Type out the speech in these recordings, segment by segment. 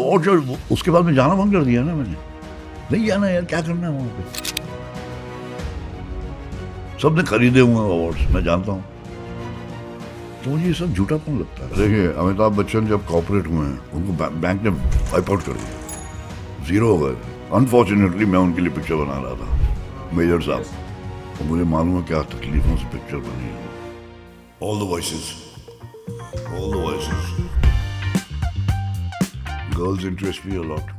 Award show उसके बाद में जाना बंद कर दिया ना मैंने, नहीं जाना यार, क्या करना है वहाँ पे। सबने खरीदे हुए अवार्ड्स, मैं जानता हूँ, तो मुझे ये सब झूठापन लगता है। देखिए अमिताभ बच्चन जब कॉर्पोरेट हुए हैं, उनको बैंक ने वाइप आउट कर दिया, जीरो हो गए। अनफॉर्चुनेटली मैं उनके लिए पिक्चर बना रहा था, मेजर साहब, और मुझे मालूम है क्या तकलीफों से पिक्चर बनी है। All the voices, all the voices, girls interest me a lot.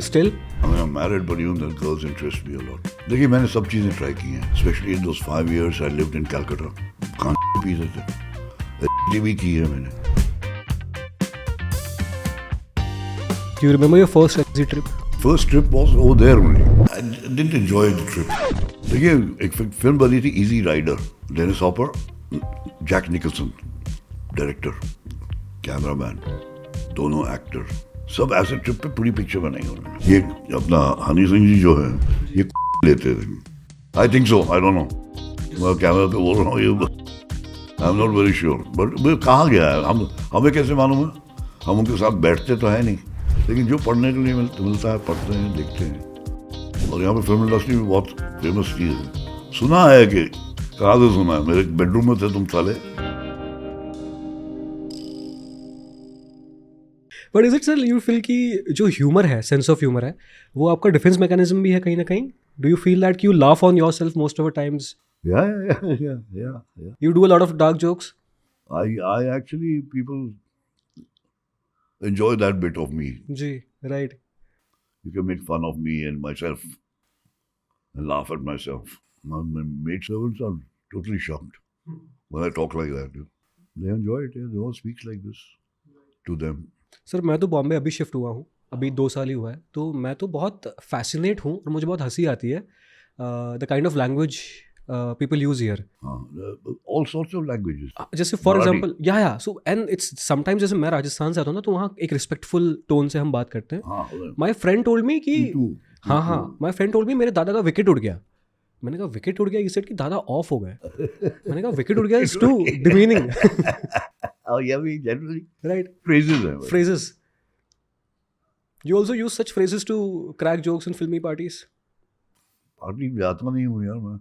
Still? I mean, I'm married, but even the girls interest me a lot. देखिए मैंने सब चीज़ें ट्राई की हैं, especially in those 5 years I lived in Calcutta. खाना P सकते भी की है मैंने। Do you remember your first exit trip? First trip was over there only. I didn't enjoy the trip. देखिए एक फिल्म बनी थी Easy Rider, Dennis Hopper, Jack Nicholson director, cameraman, दोनों एक्टर, सब ऐसे ट्रिप पे पूरी पिक्चर बनाई उन्होंने। ये अपना हनी सिंह जी जो है ये लेते थे, I think so, I don't no, मैं कैमरा पे बोल रहा हूँ, ये आई am not very sure, but कहाँ गया है, हमें कैसे मालूम है, हम उनके साथ बैठते तो है नहीं, लेकिन जो पढ़ने के लिए मिलता है पढ़ते हैं, देखते हैं। और यहाँ पे फिल्म इंडस्ट्री में बहुत फेमस चीज़ है, सुना है कि, कहाँ से सुना है, मेरे बेडरूम में थे तुम साले। But is it sir you feel कि जो ह्यूमर है, सेंस ऑफ ह्यूमर है, वो आपका डिफेंस मैकेनिज्म भी है कहीं ना कहीं? Do you feel that you laugh on yourself most of the times? Yeah. You do a lot of dark jokes? I actually, people enjoy that bit of me. जी, right. You can make fun of me and myself and laugh at myself. My maid servants are totally shocked when I talk like that. They enjoy it. Yeah. They all speak like this to them. Sir मैं तो बॉम्बे अभी shift हुआ हूँ, अभी 2 साल ही हुआ है, तो मैं तो बहुत फैसिनेट हूँ और मुझे बहुत हंसी आती है the kind of language people use here. All sorts of languages. जैसे फॉर Marathi. एग्जांपल या सो एंड इट्स समटाइम्स, जैसे मैं राजस्थान से आता हूँ ना, तो वहाँ एक रिस्पेक्टफुल टोन से हम बात करते हैं। हाँ, माई फ्रेंड टोल्ड मी कि Me too. हाँ माई फ्रेंड टोल्ड मी मेरे दादा का विकेट उड़ गया। मैंने कहा विकेट उड़ गया, ये सेट कि दादा ऑफ हो गए। मैंने कहा विकेट उड़ गया is too demeaning. Oh yeah, we generally write, phrases हैं. phrases. You also use such phrases to crack jokes in filmy parties? Party जाता नहीं हूँ यार मैं।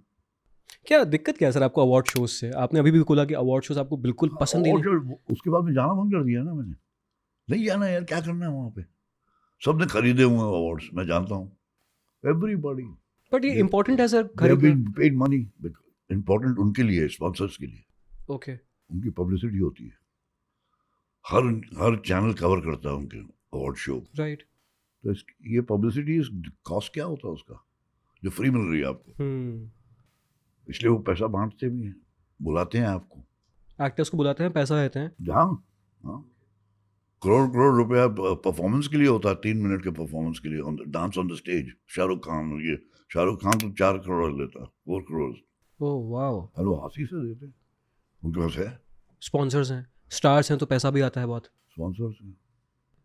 क्या दिक्कत क्या है सर आपको अवार्ड शोज से? आपने अभी भी बोला कि अवार्ड शोज आपको बिल्कुल पसंद ही और नहीं। जो उसके बाद में जाना बंद कर दिया ना मैंने, नहीं जाना यार, क्या करना है वहाँ पे। सबने खरीदे हुए अवार्ड्स, मैं जानता हूँ, एवरीबॉडी। बट ये इम्पोर्टेंट है सर They have खरीदना? been paid money, but important उनके लिए, स्पॉन्सर्स के लिए, ओके, उनकी पब्लिसिटी होती है, हर चैनल कवर करता है उनके अवार्ड शो। राइट। तो ये पब्लिसिटी कॉस्ट क्या होता है उसका, जो फ्री मिल रही है आपको, इसलिए वो पैसा बांटते भी हैं, बुलाते हैं आपको, एक्टर्स को बुलाते हैं, पैसा देते हैं। जहाँ हाँ, करोड़ रुपया परफॉर्मेंस के लिए होता है, 3 मिनट के परफॉर्मेंस के लिए, dance on the stage. Shahrukh Khan तो 4 करोड़ लेता, 4 करोड़। Oh wow. हेलो, हंसी से देते हैं, उनके पास है स्पॉन्सर्स हैं, स्टार्स हैं, तो पैसा भी आता है बहुत। स्पॉन्सर्स हैं।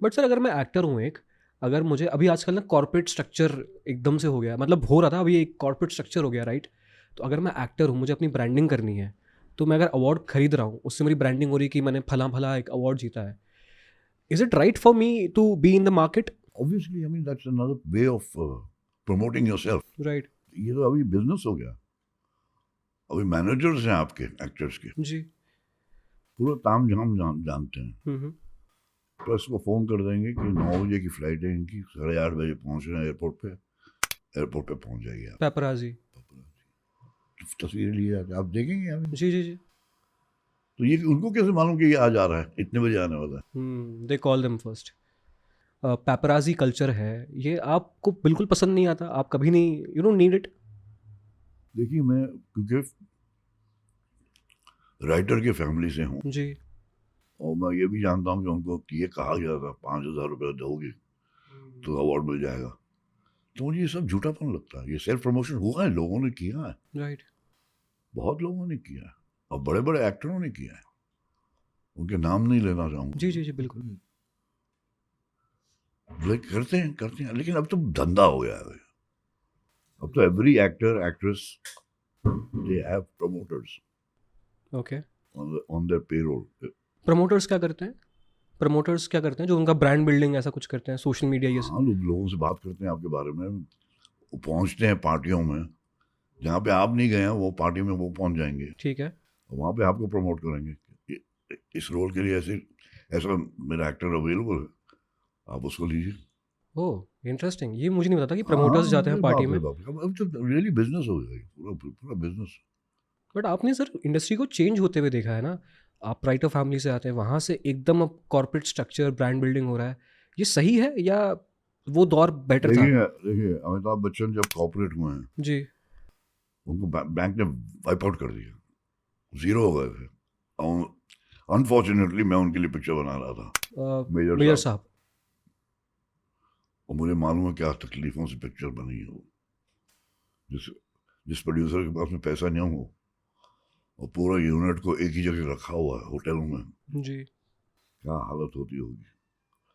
बट सर अगर मैं एक्टर हूँ एक, अगर मुझे अभी आजकल ना कॉर्पोरेट स्ट्रक्चर एकदम से हो गया, मतलब हो रहा था, अभी एक कॉर्पोरेट स्ट्रक्चर हो गया, राइट? तो अगर मैं एक्टर हूँ, मुझे अपनी ब्रांडिंग करनी है, तो मैं अगर अवार्ड खरीद रहा हूँ, उससे मेरी ब्रांडिंग हो रही है कि मैंने फला एक अवार्ड जीता है। Is it right for me to be in the market? Obviously, I mean that's another way of promoting yourself. Right. ये तो अभी बिजनेस हो गया, अभी मैनेजर्स हैं आपके एक्टर्स के, जी। पूरा ताम झाम जानते हैं। प्रेस को फ़ोन कर देंगे कि 9 बजे की फ्लाइट है इनकी, 8:30 बजे पहुंच रहे हैं एयरपोर्ट पे पहुंच जाइए आप। पेपराजी। तस्वीर लिए आप देखेंगे अभी। जी। तो ये उनको कैसे मालूम कि ये आज आ रहा है, इतने बजे आने वाला है। They call them first. Paparazzi culture है, ये आपको बिल्कुल पसंद नहीं आता? आप कभी नहीं, यू डोंट नीड इट? देखिए मैं क्योंकि राइटर की फैमिली से हूँ जी। और मैं ये भी जानता हूँ कि उनको ये कहा गया था 5,000 रुपये दोगे तो अवार्ड मिल जाएगा, तो मुझे ये सब झूठापन लगता है। ये सेल्फ प्रमोशन हुआ है, लोगों ने किया है, राइट। बहुत लोगों ने किया है, और बड़े बड़े एक्टरों ने किया है, उनके नाम नहीं लेना चाहूँगा। जी बिल्कुल। करते हैं, लेकिन अब तो धंधा हो गया है। अब तो every actor actress they have promoters okay. On their payroll. Promoters क्या करते हैं? प्रमोटर्स क्या करते हैं जो उनका ब्रांड बिल्डिंग ऐसा कुछ करते हैं, सोशल मीडिया ये सब? हाँ, लोगों से बात करते हैं आपके बारे में, वो पहुंचते हैं पार्टियों में, जहाँ पे आप नहीं गए हैं वो पार्टी में वो पहुंच जाएंगे, ठीक है। वहाँ पे आपको प्रमोट करेंगे इस रोल के लिए, ऐसे ऐसा मेरा एक्टर अवेलेबल है, आप उसको लीजिए। ओह इंटरेस्टिंग, ये मुझे नहीं पता था कि हाँ, प्रमोटर्स जाते हैं अरे पार्टी बाप में। रे बाप, अब तो रियली बिजनेस हो गया ये, पूरा पूरा बिजनेस। बट आपने सर इंडस्ट्री को चेंज होते हुए देखा है ना, आप राइटर फैमिली से आते हैं, वहाँ से एकदम अब कॉर्पोरेट स्ट्रक्चर ब्रांड बिल्डिंग हो रहा है, ये सही है या वो दौर बेटर था? देखिए अमिताभ बच्चन जब कॉर्पोरेट हुए हैं, जी। उनको बैंक ने वाइप आउट कर दिया, जीरो हो गए थे, और अनफॉर्चुनेटली मैं उनके लिए पिक्चर बना रहा था, मेजर मेजर साहब। और मुझे मालूम है क्या तकलीफों से पिक्चर बनी है वो, जिस प्रोड्यूसर के पास में पैसा नहीं हो और पूरा यूनिट को एक ही जगह रखा हुआ है होटलों में, जी। क्या हालत होती होगी।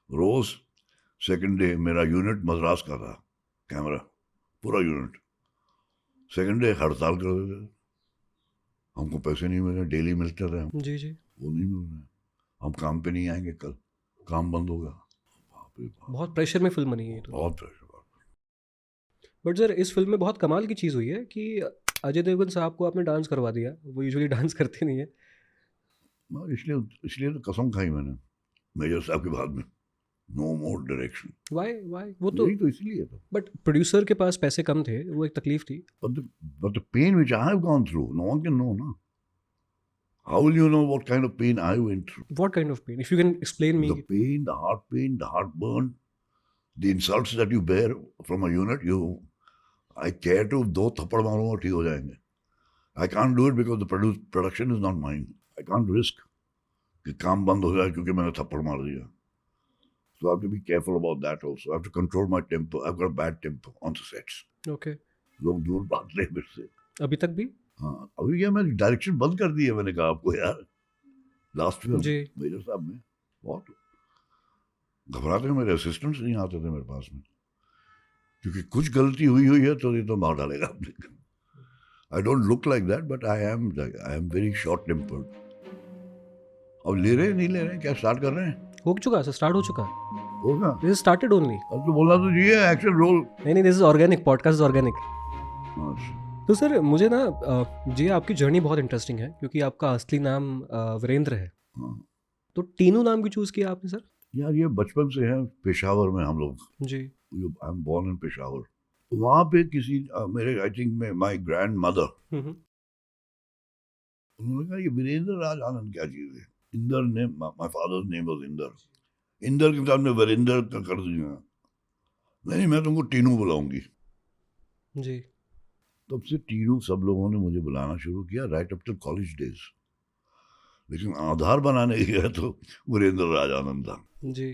रोज सेकंड डे मेरा यूनिट मद्रास का था, कैमरा पूरा यूनिट, सेकंड डे हड़ताल कर देते थे, हमको पैसे नहीं मिल रहे, डेली मिलते रहे, जी जी। वो नहीं मिल रहे, हम काम पे नहीं आएंगे, कल काम बंद होगा। बाप रे बाप, बहुत प्रेशर में फिल्म बनी है ये तो। बहुत प्रेशर। बट सर इस फिल्म में बहुत कमाल की चीज़ हुई है कि अजय देवगन साहब को आपने डांस करवा दिया, वो यूजुअली डांस करते नहीं है। इसलिए इसलिए तो कसम खाई मैंने मेजर साहब के बाद में, नो मोर डायरेक्शन, वाई वाई वो तो, यही तो इसलिए था। बट प्रोड्यूसर के पास पैसे कम थे, वो एक तकलीफ थी। But the pain which I have gone through, no one can know, no. How will you know what kind of pain I went through? What kind of pain? If you can explain me. The pain, the heartburn, the insults that you bear from a unit, I care to दो थप्पड़ मारूंगा ठीक हो जाएंगे. I can't do it because the production is not mine. I can't risk कि काम बंद हो जाए क्योंकि मैंने थप्पड़ मार दिया. So I have to be careful about that also. I have to control my temper. I've got a bad temper on the sets. Okay. लोग दूर भागते हैं मेरे से. अभी तक भी? हाँ, अभी क्या मैं डायरेक्शन बंद कर दी है, मैंने कहा आपको यार, लास्ट फिल्म जी। मेजर साहब में बहुत घबराते हैं, मेरे असिस्टेंट्स नहीं आते थे मेरे पास में, क्योंकि कुछ गलती हुई है तो ये तो मार डालेगा आपने। I don't look like that but I am very short tempered. अब ले रहे हैं नहीं ले रहे हैं, क्या स्टार्ट कर रहे हैं? हो चुका है सर, स्टार्ट हो चुका है। होगा, दिस इज स्टार्टेड ओनली। अब तो बोलना तो चाहिए एक्शन रोल। नहीं नहीं, this is organic, podcast is organic. तो सर मुझे ना जी आपकी जर्नी बहुत इंटरेस्टिंग है, क्योंकि आपका असली नाम वीरेंद्र है। हाँ तो टीनू नाम क्यों चूज किया आपने सर? यार, ये बचपन से है, पेशावर में हम लोग, जी। I am born in Peshawar. वहाँ पे किसी मेरे आई थिंक में माय ग्रैंड मदर, उन्होंने कहा ये वीरेंद्र राज आनंद क्या चीज़ है। इंदर ने, my father's name was Inder, Inder के साथ में वीरेंद्र का कर दिया। नहीं, मैं तुमको टीनू बुलाऊंगी। जी। तब से टीनू सब लोगों ने मुझे बुलाना शुरू किया, right up till college days. लेकिन आधार बनाने गया तो वीरेंद्र राज आनंद था। जी।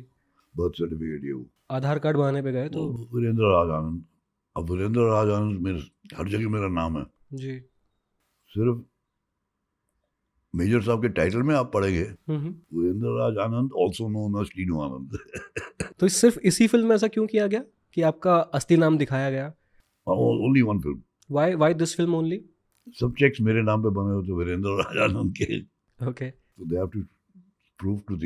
बर्थ सर्टिफिकेट ये वो, आधार कार्ड बनाने पे गए तो वीरेंद्र राज आनंद। अब वीरेंद्र राज आनंद मेरे हर जगह मेरा नाम है। जी। सिर्फ मेजर साहब के टाइटल में आप पढ़ेंगे Virendra Raj Anand, also known as Tinu आनंद। तो सिर्फ इसी फिल्म में ऐसा क्यों किया गया कि आपका असली नाम दिखाया गया? Only one film. Why this film only? सब चेक्स मेरे नाम पे बने होते वीरेंद्र राज आनंद के। ओके। तो they have to prove to the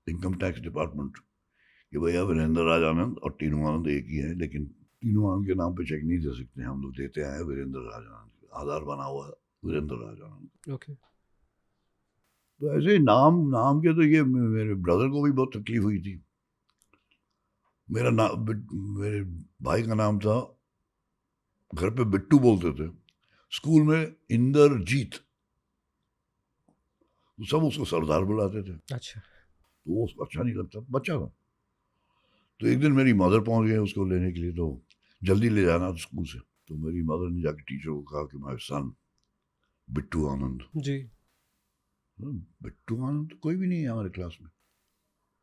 income tax department कि भैया वीरेंद्र राज आनंद और टीनू आनंद एक ही है, लेकिन टीनू आनंद के नाम पे चेक नहीं दे सकते, हम लोग देते हैं वीरेंद्र राज आनंद, आधार बना हुआ है वीरेंद्र राज आनंद। ओके। तो ऐसे नाम के तो ये मेरे ब्रदर को भी बहुत तकलीफ हुई थी। मेरा नाम, मेरे भाई का नाम था, घर पे बिट्टू बोलते थे, स्कूल में इंदरजीत, तो सब उसको सरदार बुलाते थे। अच्छा। तो वो उसको अच्छा नहीं लगता, बच्चा था। तो एक दिन मेरी मदर पहुंच गई उसको लेने के लिए, तो जल्दी ले जाना स्कूल से। तो मेरी मदर ने जाके टीचर को कहा कि माय सन बिट्टू आनंद। जी। बिट्टू आनंद तो कोई भी नहीं है हमारे क्लास में।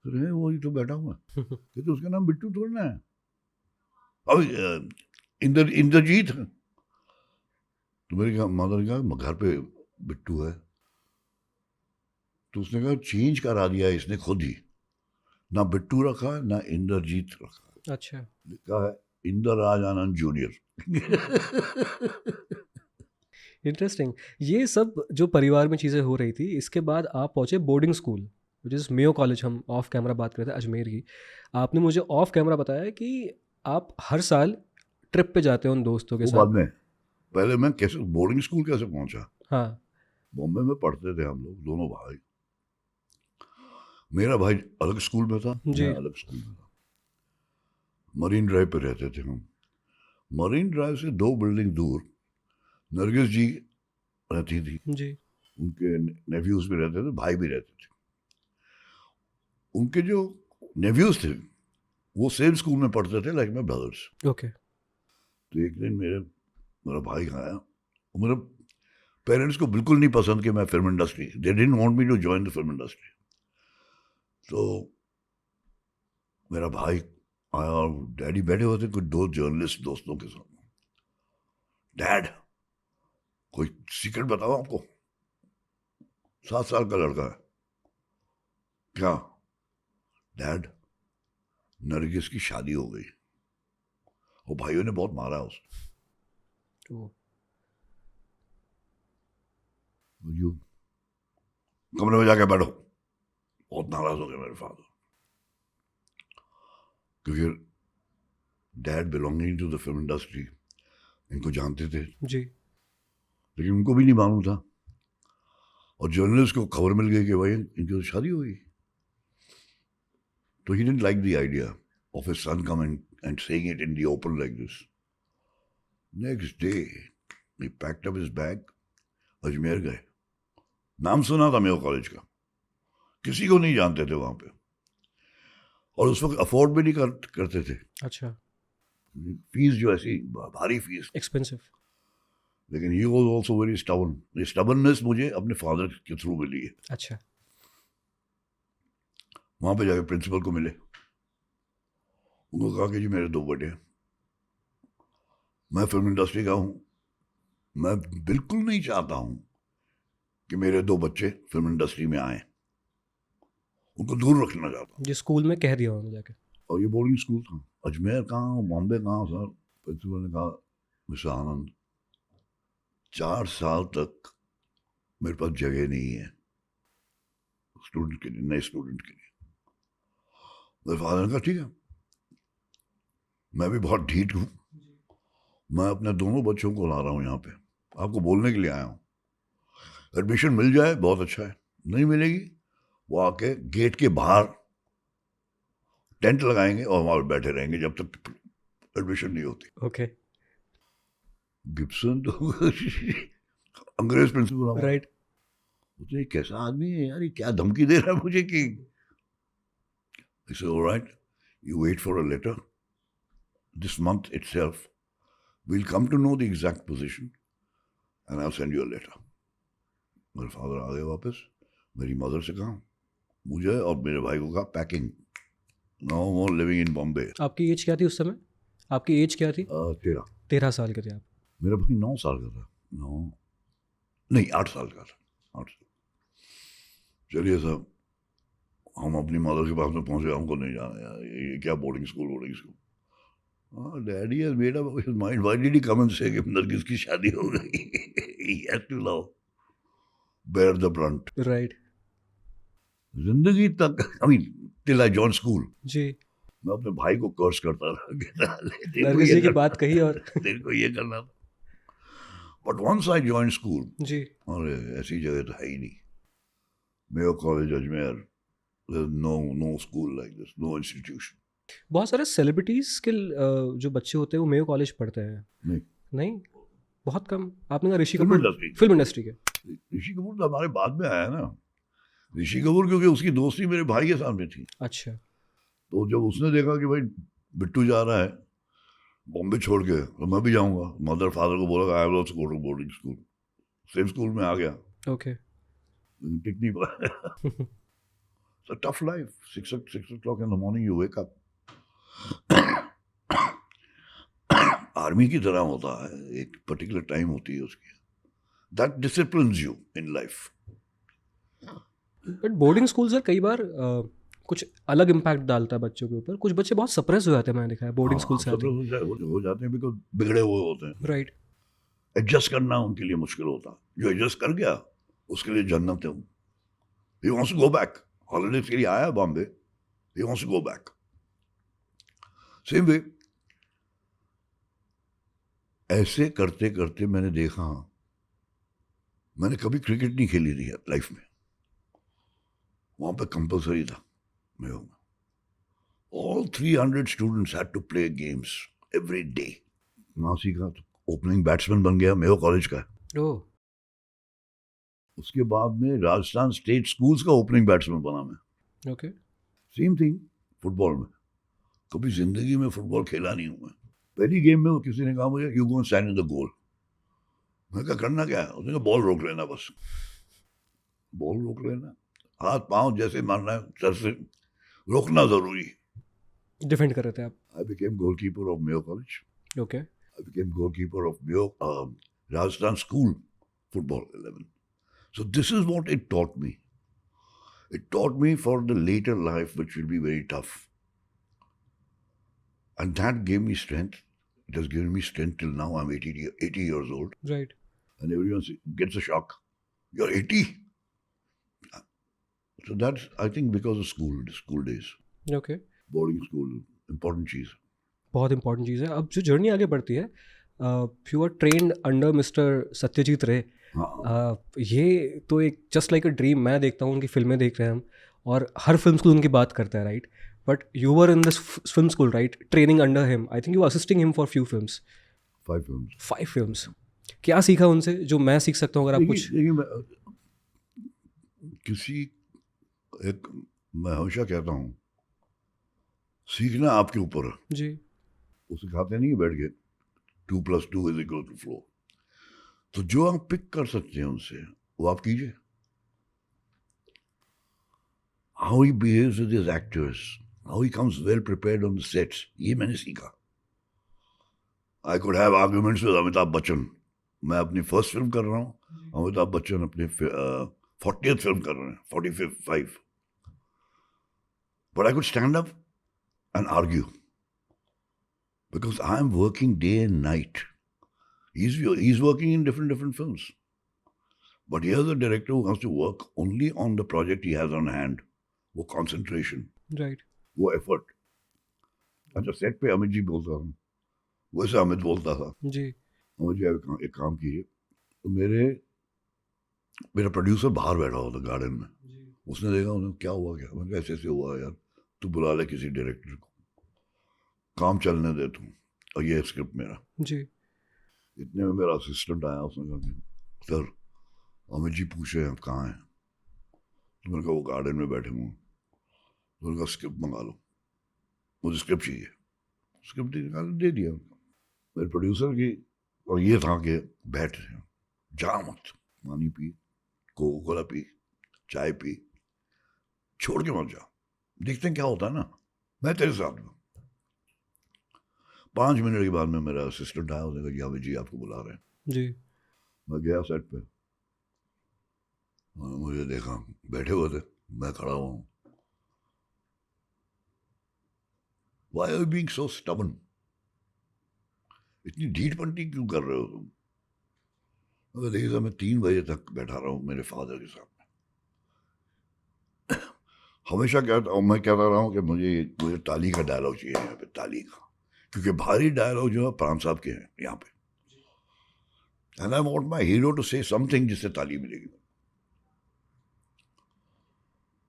फिर है वही तो बैठा हुआ है। तो उसका नाम बिट्टू थोड़ा ना है, अब इंद्रजीत है। तो मेरी मदर ने कहा घर पे बिट्टू है। तो उसने कहा चेंज करा दिया इसने खुद ही, ना बिट्टू रखा है ना इंद्रजीत रखा। अच्छा। लिखा है इंदर राज आनंद जूनियर। इंटरेस्टिंग। ये सब जो परिवार में चीज़ें हो रही थी, इसके बाद आप पहुंचे boarding school which is Mayo college, हम ऑफ कैमरा बात कर रहे थे अजमेर की। आपने मुझे ऑफ कैमरा बताया कि आप हर साल ट्रिप पे जाते हो उन दोस्तों के वो साथ। बाद में, पहले मैं कैसे बोर्डिंग स्कूल कैसे पहुंचा। हाँ। बॉम्बे में पढ़ते थे हम लोग दोनों भाई। मेरा भाई अलग स्कूल में था, जी। मैं अलग स्कूल में था। मरीन ड्राइव पे रहते थे हम। मरीन ड्राइव से 2 बिल्डिंग दूर नरगिस जी रहती थी, जी। उनके नेफ्यूज भी रहते थे, भाई भी रहते थे। उनके जो नेफ्यूज थे वो सेम स्कूल में पढ़ते थे लाइक माई ब्रदर्स। ओके। तो एक दिन मेरा भाई आया, और मेरे पेरेंट्स को बिल्कुल नहीं पसंद कि मैं film industry, they didn't want me to join the film industry. तो मेरा भाई आया और डैडी बैठे हुए थे कुछ 2 जर्नलिस्ट दोस्तों के साथ। डैड, कोई सीक्रेट बताओ आपको, 7 साल का लड़का है। क्या? डैड, नरगिस की शादी हो गई, और भाइयों ने बहुत मारा उसको। ओ, यू कमरे में जाके बैठो। बहुत नाराज हो गए मेरे फादर, क्योंकि dad belonging to the film industry, इनको जानते थे, जी। लेकिन उनको भी नहीं मालूम था। और जर्नलिस्ट को खबर मिल गई कि भाई इनकी तो शादी हो गई। तो he didn't like the idea of his son coming and saying it in the open like this. Next day he packed up his bag, Ajmer गए। नाम सुना था मेरे कॉलेज का, किसी को नहीं जानते थे वहां पे, और उस वक्त अफोर्ड भी नहीं करते थे। अच्छा। फीस जो ऐसी भारी फीस, एक्सपेंसिव। लेकिन he was also very stubborn. ये स्टबर्ननेस मुझे अपने फादर के थ्रू मिली है। अच्छा। वहां पे जाके प्रिंसिपल को मिले, उनको कहा कि जी मेरे 2 बेटे हैं, मैं फिल्म इंडस्ट्री का हूं, मैं बिल्कुल नहीं चाहता हूं कि मेरे 2 बच्चे फिल्म इंडस्ट्री में आए, उनको दूर रखना चाहता हूं। जी, स्कूल में कह दिया उन्होंने जाके। और ये बोर्डिंग स्कूल था, अजमेर कहाँ, बॉम्बे कहाँ सर। प्रिंसिपल ने कहा, मिस्टर आनंद, 4 साल तक मेरे पास जगह नहीं है स्टूडेंट के लिए, नए स्टूडेंट के लिए। मेरे फादर ने कहा ठीक है, मैं भी बहुत ढीठ हूँ, मैं अपने दोनों बच्चों को ला रहा हूँ यहाँ पे, आपको बोलने के लिए आया हूँ। एडमिशन मिल जाए बहुत अच्छा है, नहीं मिलेगी वो आके गेट के बाहर टेंट लगाएंगे और वहां बैठे रहेंगे जब तक एडमिशन नहीं होती। ओके। गिब्सन तो अंग्रेज प्रिंसिपल, राइट। उसने कैसा आदमी है यार, ये क्या धमकी दे रहा है मुझे कि I said, all right, you wait for a letter. This month itself, we'll come to know the exact position and I'll send you a letter. मेरे फादर आ गए वापस, मेरी मदर से कहा, मुझे और मेरे भाई को कहा packing, no more living in Bombay. आपकी एज क्या थी उस समय? आपकी एज क्या थी? 13। 13 साल के थे आप। मेरा भाई 9 साल का था, 8 साल का था, 8 साल। चलिए साहब, हम अपनी मदर के पास में पहुंचे, हमको नहीं जाना यार, ये क्या बोर्डिंग स्कूल। हाँ, daddy has made up his mind, why did he come and से कि नरगिस की शादी हो गई। He had to now bear the brunt. Right. जिंदगी तक, I mean till I join school, जी। मैं अपने भाई को कर्स करता रहा, नरगिस जी की बात कही और तेरे को ये करना था। But once I join school, जी। अरे ऐसी जगह तो है ही नहीं, Mayo college Ajmer, no school like this, no institution. बहुत सारे सेलिब्रिटीज के जो बच्चे होते हैं वो मेयो कॉलेज पढ़ते हैं। नहीं, नहीं, बहुत कम। आपने कहा Rishi film Kapoor, industry. Film industry के। ऋषि कपूर तो हमारे बाद में आया ना। ऋषि कपूर क्योंकि उसकी दोस्ती मेरे भाई के सामने थी, अच्छा। तो जब उसने देखा कि भाई बिट्टू जा रहा है बॉम्बे छोड़ के, तो मैं भी जाऊंगा। मदर फादर को बोला I will also go to boarding school, same school में आ गया। ओके। टिक नहीं पाया। It's a tough life. 6 o'clock in the morning you wake up. Army की तरह होता है, एक पर्टिकुलर टाइम होती है उसकी, that disciplines you in life. But boarding school sir कई बार कुछ अलग इम्पैक्ट डालता है बच्चों के ऊपर। कुछ बच्चे बहुत सप्रेस हो जाते हैं, मैंने देखा है बोर्डिंग स्कूल से आते हैं। हो जाते हैं बिकॉज बिगड़े हुए होते हैं। राइट। एडजस्ट करना उनके लिए मुश्किल होता है। जो एडजस्ट कर गया उसके लिए जन्नत है। He wants to go back. Holidays के लिए आया Bombay, he wants to go back. Same way ऐसे करते करते मैंने देखा, मैंने कभी क्रिकेट नहीं खेली थी लाइफ में, वहां पे कंपलसरी था मेरे में। All 300 students had to play games every day. वहाँ सीखा तो ओपनिंग बैट्समैन बन गया, मेयो कॉलेज का। ओह, उसके बाद में राजस्थान स्टेट स्कूल्स का ओपनिंग बैट्समैन बना मैं। ओके, सेम थिंग फुटबॉल में, कभी जिंदगी में फुटबॉल खेला नहीं हूँ मैं। पहली गेम में किसी ने कहा मुझे, you go stand in the goal. मैं क्या करना क्या है? उसने कहा बॉल रोक लेना, बस बॉल रोक लेना, हाथ पांव जैसे मारना है सर से, रोकना जरूरी। डिफेंड कर रहे थे आप? I became goalkeeper of Mayo College. Okay, I became goalkeeper of Mayo Rajasthan School Football 11. So this is what it taught me. It taught me for the later life, which will be very tough. And that gave me strength. It has given me strength till now. I'm 80 years old. Right, And everyone gets a shock. You're 80? So that's, I think, because of school, the school days. Okay. Boarding school, important चीज़। बहुत important चीज़ है। अब जो journey आगे बढ़ती है, you are trained under Mr Satyajit Ray. हाँ, ये तो एक जस्ट लाइक अ ड्रीम। मैं देखता हूँ, उनकी फिल्में देख रहे हैं हम, और हर फिल्म स्कूल उनकी बात करता है, right? But you were in this film school, right, training under him. I think you assisting him for few films. 5 films. 5 films. क्या सीखा उनसे जो मैं सीख सकता हूँ अगर आप कुछ? देखिए किसी एक, मैं हमेशा कहता हूँ, सीखना आपके ऊपर है। जी, वो सिखाते नहीं बैठ के 2 + 2 = 4। तो जो आप पिक कर सकते हैं उनसे, वो आप कीजिए। How he behaves with his actors, how he comes well prepared on the sets, ये मैंने सीखा। I could have arguments with Amitabh Bachchan. मैं अपनी फर्स्ट फिल्म कर रहा हूँ, अमिताभ बच्चन अपनी 40th फिल्म कर रहे हैं, 45। But I could stand up and argue because I am working day and night. He's working in different films, but here's a director who has to work only on the project he has on hand. वो concentration, right, वो effort. अच्छा, set पे अमित जी बोलता था, वैसे अमित बोलता था, जी, अमित जी एक काम कीजिए। तो मेरा प्रोड्यूसर बाहर बैठा हुआ था गार्डन में, उसने देखा, उन्हें क्या हुआ, क्या? मैंने कहा ऐसे हुआ यार, तू बुला ले किसी डायरेक्टर को, काम चलने दे तू, और ये स्क्रिप्ट मेरा। जी, इतने में मेरा असिस्टेंट आया, उसने कहा सर अमित जी पूछे आप कहाँ हैं? तो मैंने कहा वो गार्डन में बैठे हुए हैं। तो उन्होंने कहा स्क्रिप्ट मंगा लो, मुझे स्क्रिप्ट चाहिए। स्क्रिप्ट निकाल दे दिया मेरे प्रोड्यूसर की। और ये था कि बैठ जा मत, पानी पी, कोको कोला पी, चाय पी, छोड़ के मत जा, देखते हैं क्या होता है ना, मैं तेरे साथ हूँ। 5 मिनट के बाद में मेरा असिस्टेंट आया, उसने कहा जी अमित जी आपको बुला रहे हैं। जी, मैं गया सेट पे, मुझे देखा बैठे हुए थे, मैं खड़ा हुआ हूँ। Why are you being so stubborn? इतनी ढीठपंती क्यों कर रहे हो तुम? अगर देखिए सर, मैं 3 बजे तक बैठा रहा हूँ मेरे फादर के साथ में। हमेशा मैं कहता रहा हूँ कि मुझे ताली का डायलॉग चाहिए यहाँ पे, ताली का, क्योंकि भारी डायलॉग जो है प्राण साहब के हैं यहाँ पे। And I want my hero to say something जिससे ताली मिलेगी।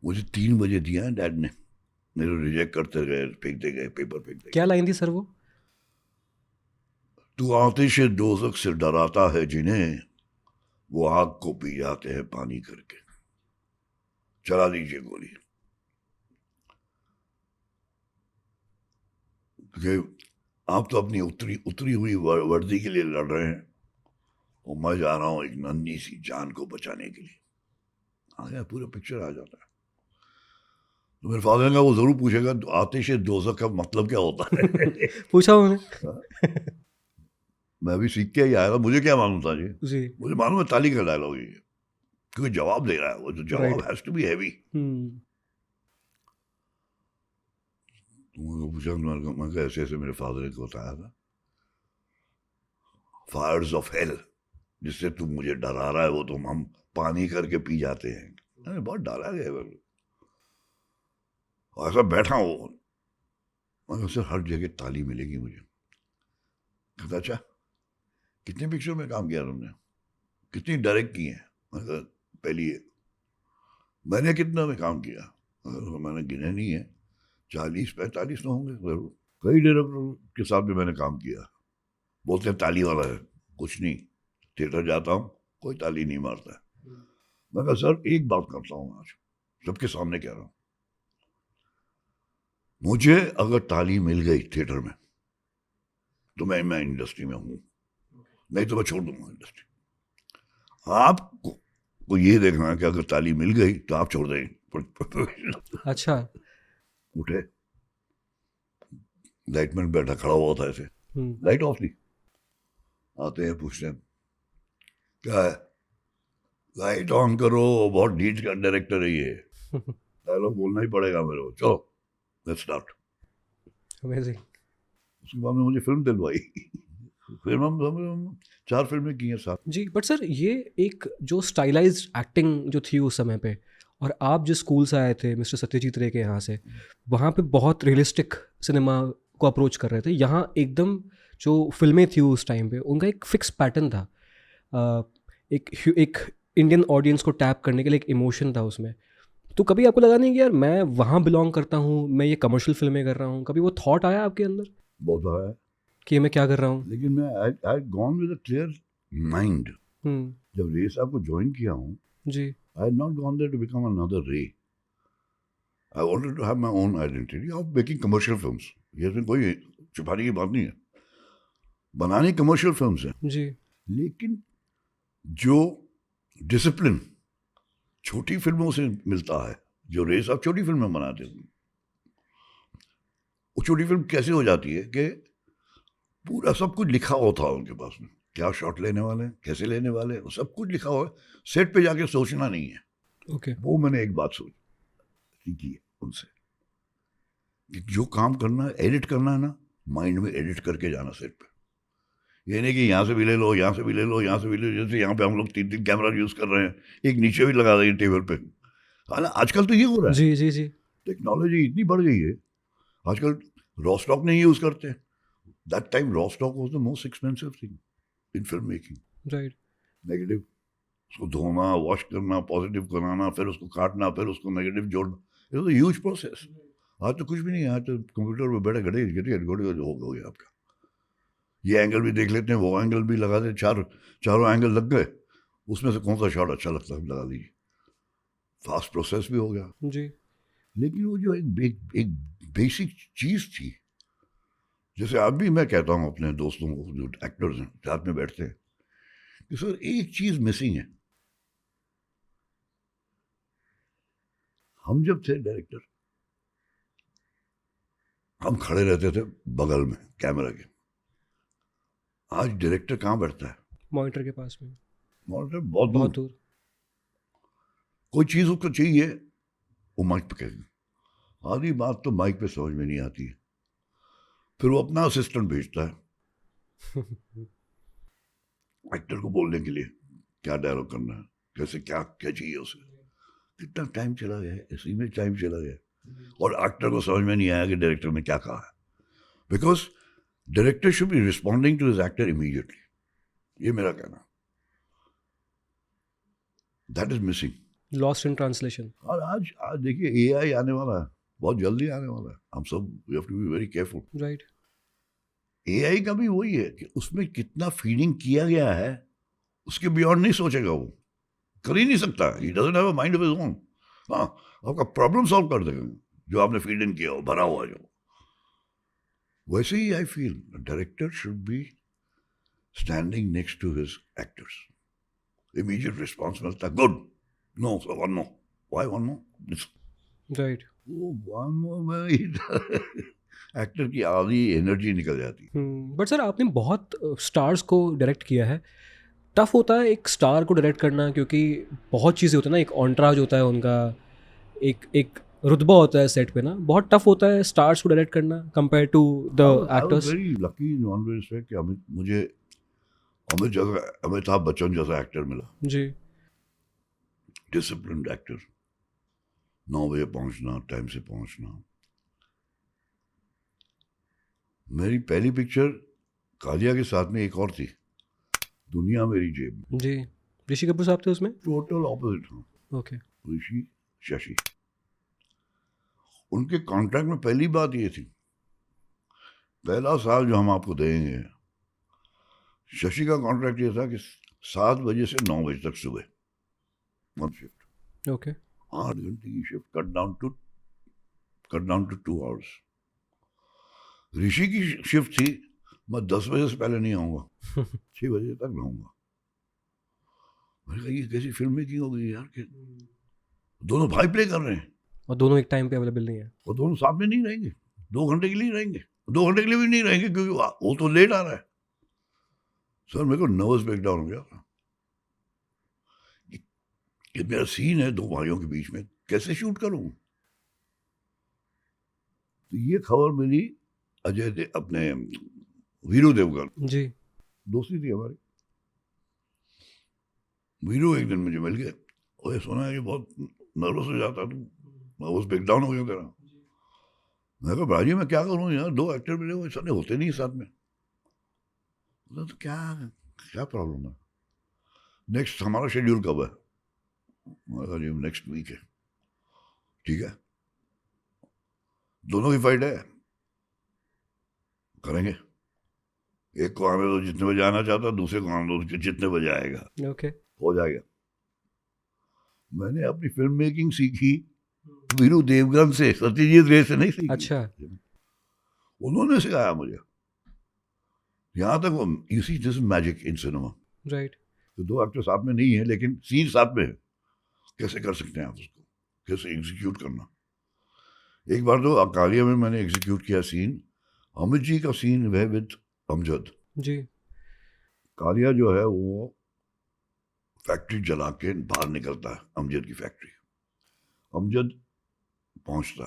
मुझे 3 बजे दिया है डैड ने, मेरे रिजेक्ट करते गए, फेंकते गए, पेपर फेंकते गए। क्या लाइन थी सर वो? तू आतिश दोज़ख से डराता है जिन्हें, वो आग को पी जाते हैं पानी करके, चला दीजिए गोली। क्योंकि आप तो अपनी उतरी हुई वर्दी के लिए लड़ रहे हैं, और मैं जा रहा हूँ एक नन्ही सी जान को बचाने के लिए। आ गया, पूरा पिक्चर आ जाता है। तो मेरे फादर का वो जरूर पूछेगा आतिश दोज़ख का मतलब क्या होता है। पूछा उन्होंने? मैं भी सीख के ही आया था, मुझे क्या मालूम था जी। जी, मुझे मालूम है ताली का डायलॉग ही है, क्योंकि जवाब दे रहा है वो, जो जवाब हैज टू बी हैवी। तुमको पूछा, मैं ऐसे ऐसे मेरे फादर ने बताया था, फायर्स ऑफ हेल, जिससे तुम मुझे डरा रहा है, वो तुम हम पानी करके पी जाते हैं। अरे बहुत डरा गया। और ऐसा बैठा हो, मगर सर हर जगह ताली मिलेगी मुझे। कहता अच्छा कितने पिक्चर में काम किया तुमने, कितनी डायरेक्ट की है? मतलब पहली है। मैंने कितना में काम किया? मैंने गिने नहीं है, 40-45 तो होंगे जरूर। कई डायरेक्टर के साथ भी मैंने काम किया। बोलते हैं ताली वाला है, कुछ नहीं, थिएटर जाता हूँ कोई ताली नहीं मारता है। मैं कहा सर एक बात करता हूँ आज सबके सामने कह रहा हूँ, मुझे अगर ताली मिल गई थिएटर में तो मैं इंडस्ट्री में हूँ, नहीं तो मैं छोड़ दूंगा इंडस्ट्री। आपको को ये देखना है कि अगर ताली मिल गई तो आप छोड़ दें। अच्छा। उठे, लाइटमैन बैठा खड़ा हुआ था ऐसे, लाइट ऑफ थी। आते हैं पूछते हैं क्या है, लाइट ऑन करो, बहुत नीच का डायरेक्टर है ये। डायलॉग बोलना ही पड़ेगा मेरे को, चलो लेट्स स्टार्ट। अमेजिंग। उसके बाद में मुझे फिल्म दिलवाई। फिर हम 4 फिल्में की हैं साथ। जी, बट सर ये एक जो स्टाइलाइज्ड एक्टिंग जो थी उस समय पे, और आप जिस स्कूल से आए थे मिस्टर सत्यजीत रे के यहाँ से, वहाँ पे बहुत रियलिस्टिक सिनेमा को अप्रोच कर रहे थे। यहाँ एकदम जो फिल्में थी उस टाइम पे उनका एक फिक्स पैटर्न था, एक इंडियन ऑडियंस को टैप करने के लिए एक इमोशन था उसमें। तो कभी आपको लगा नहीं कि यार मैं वहाँ बिलोंग करता हूँ, मैं ये कमर्शियल फिल्में कर रहा हूँ? कभी वो थॉट आया आपके अंदर बहुत आया है, कि ये मैं क्या कर रहा हूँ? लेकिन मैं I gone with a clear mind. जब रे साहब को ज्वाइन किया हूँ, जी। I had not gone there to become another Ray. I wanted to have my own identity of making commercial films. ये इसमें कोई छुपाने की बात नहीं है, बनानी कमर्शियल फिल्म्स है। जी। लेकिन जो डिसिप्लिन छोटी फिल्मों से मिलता है, जो रे साहब छोटी फिल्में बनाते थे, वो छोटी फिल्म कैसे हो जाती है कि पूरा सब कुछ लिखा होता है उनके पास में, क्या शॉट लेने वाले हैं, कैसे लेने वाले हैं, सब कुछ लिखा हुआ है। सेट पे जाके सोचना नहीं है। ओके। वो मैंने एक बात सीखी है उनसे कि जो काम करना है, एडिट करना है ना, माइंड में एडिट करके जाना सेट पे। ये नहीं कि यहाँ से भी ले लो, यहाँ से भी ले लो, यहाँ से भी ले लो। जैसे यहाँ पे हम लोग 3-3 कैमरा यूज कर रहे हैं, एक नीचे भी लगा देंगे टेबल पे। हाँ, आजकल तो ये हो रहा है। जी जी जी। टेक्नोलॉजी इतनी बढ़ गई है, आजकल रॉ स्टॉक नहीं यूज करते। That time raw stock was the most expensive thing in film making. Right. Negative उसको धोना, वॉश करना, पॉजिटिव बनाना, फिर उसको काटना, फिर उसको नेगेटिव जोड़ना, it was a huge process. आज तो कुछ भी नहीं है, आज तो कंप्यूटर पे बैठे घड़े हो गया आपका। ये एंगल भी देख लेते हैं, वो एंगल भी लगा दे, चारों एंगल लग गए, उसमें से कौन सा शॉट अच्छा लगता है लगा लीजिए। फास्ट प्रोसेस भी हो गया। जी। लेकिन वो जो एक बेसिक चीज थी, जैसे आज भी मैं कहता हूँ अपने दोस्तों को जो एक्टर्स हैं, साथ में बैठते हैं, कि सर एक चीज मिसिंग है। हम जब थे डायरेक्टर, हम खड़े रहते थे बगल में कैमरा के। आज डायरेक्टर कहाँ बैठता है? मॉनिटर के पास में, मॉनिटर बहुत बहुत दूर। दूर। कोई चीज उसको चाहिए, वो माइक पे कहेगा। आधी बात तो माइक पे समझ में नहीं आती है, फिर वो अपना असिस्टेंट भेजता है एक्टर को बोलने के लिए क्या डायलॉग करना है, कैसे क्या क्या चाहिए उसे। कितना टाइम चला गया है, इसी में टाइम चला गया, और एक्टर को समझ में नहीं आया कि डायरेक्टर ने क्या कहा है। Because director should be responding to his actor immediately, ये मेरा कहना। That is missing, lost in translation. और आज देखिए एआई आने वाला है, बहुत जल्दी आने वाला है। हम सब we have to be very careful. Right. AI का भी वही है कि उसमें कितना फीडिंग किया गया है, उसके बियॉन्ड नहीं सोचेगा, वो कर ही नहीं सकता। He doesn't have a mind of his own. हाँ, आपका प्रॉब्लम सॉल्व कर देगा जो आपने फीड इन किया हो, भरा हुआ जो। वैसे ही I feel director should be standing next to his actors, immediate response मिलता है, good, no one more, why one more, right. वो वन मोर में एक्टर की आधी एनर्जी निकल जाती है। बट सर आपने बहुत स्टार्स को डायरेक्ट किया है। टफ होता है एक स्टार को डायरेक्ट करना, क्योंकि बहुत चीज़ें होती है ना, एक ऑन्ट्राज होता है उनका, एक रुतबा होता है सेट पे ना, बहुत टफ होता है स्टार्स को डायरेक्ट करना compare to the actors. Very lucky in one respect कि मुझे अमिताभ बच्चन जैसा एक्टर मिला। जी। डिसिप्लिन्ड एक्टर, 9 बजे पहुंचना, टाइम से पहुंचना, मेरी पहली पिक्चर कालिया के साथ में एक और थी, दुनिया मेरी जेब में। जी, ऋषि कपूर साहब थे उसमें? टोटल ऑपोजिट था, ओके। ऋषि शशि। उनके कॉन्ट्रैक्ट में पहली बात ये थी, पहला साल जो हम आपको देंगे, शशि का कॉन्ट्रैक्ट ये था कि 7 बजे से 9 बजे तक सुबह, वन शिफ्ट, ओके। 8 घंटे की shift cut down to 2 hours. Rishi की शिफ्ट थी, मैं 10 बजे से पहले नहीं आऊंगा, 6 बजे तक रहूंगा। मैंने कहा ये कैसी फिल्म मेकिंग हो गई यार, कि दोनों भाई प्ले कर रहे हैं और दोनों एक टाइम पे अवेलेबल नहीं है। और दोनों साथ में नहीं रहेंगे, 2 घंटे के लिए रहेंगे, 2 घंटे के लिए भी नहीं रहेंगे क्योंकि वो तो लेट आ रहा है। सर मेरे को नर्वस ब्रेकडाउन हो गया था कि मेरा सीन है 2 भाइयों के बीच में, कैसे शूट करूं। तो ये खबर मिली अजय अपने वीरू देवगन, जी। दोस्ती थी हमारी। वीरू एक दिन मुझे मिल गया, ओए सुना है कि बहुत नर्वस हो जाता तू, नर्वस ब्रेकडाउन हो गया तेरा। मैं कहा भाजी मैं क्या करूं यार, 2 एक्टर मिले हुए सारे होते नहीं साथ में। तो क्या प्रॉब्लम है, नेक्स्ट हमारा शेड्यूल कब है? मैं कहा जी नेक्स्ट वीक है। ठीक है, दोनों की फाइट है, करेंगे। एक को आने दो जितने बजे आना चाहता, दूसरे को आने दो जितने बजे आएगा, ओके। हो जाएगा। मैंने अपनी फिल्म मेकिंग सीखी वीरू देवगन से, सत्यजीत रे से नहीं सीखी। अच्छा। उन्होंने सिखाया मुझे। यहाँ तक वो you see this magic in cinema, right. तो 2 एक्टर साथ में नहीं है लेकिन सीन साथ में है, कैसे कर सकते हैं आप उसको, कैसे एग्जीक्यूट करना। एक बार तो कालिया में मैंने एग्जीक्यूट किया सीन, अमित जी का सीन वह विद अमजद। जी। कालिया जो है वो फैक्ट्री जला के बाहर निकलता है, अमजद की फैक्ट्री। अमजद पहुंचता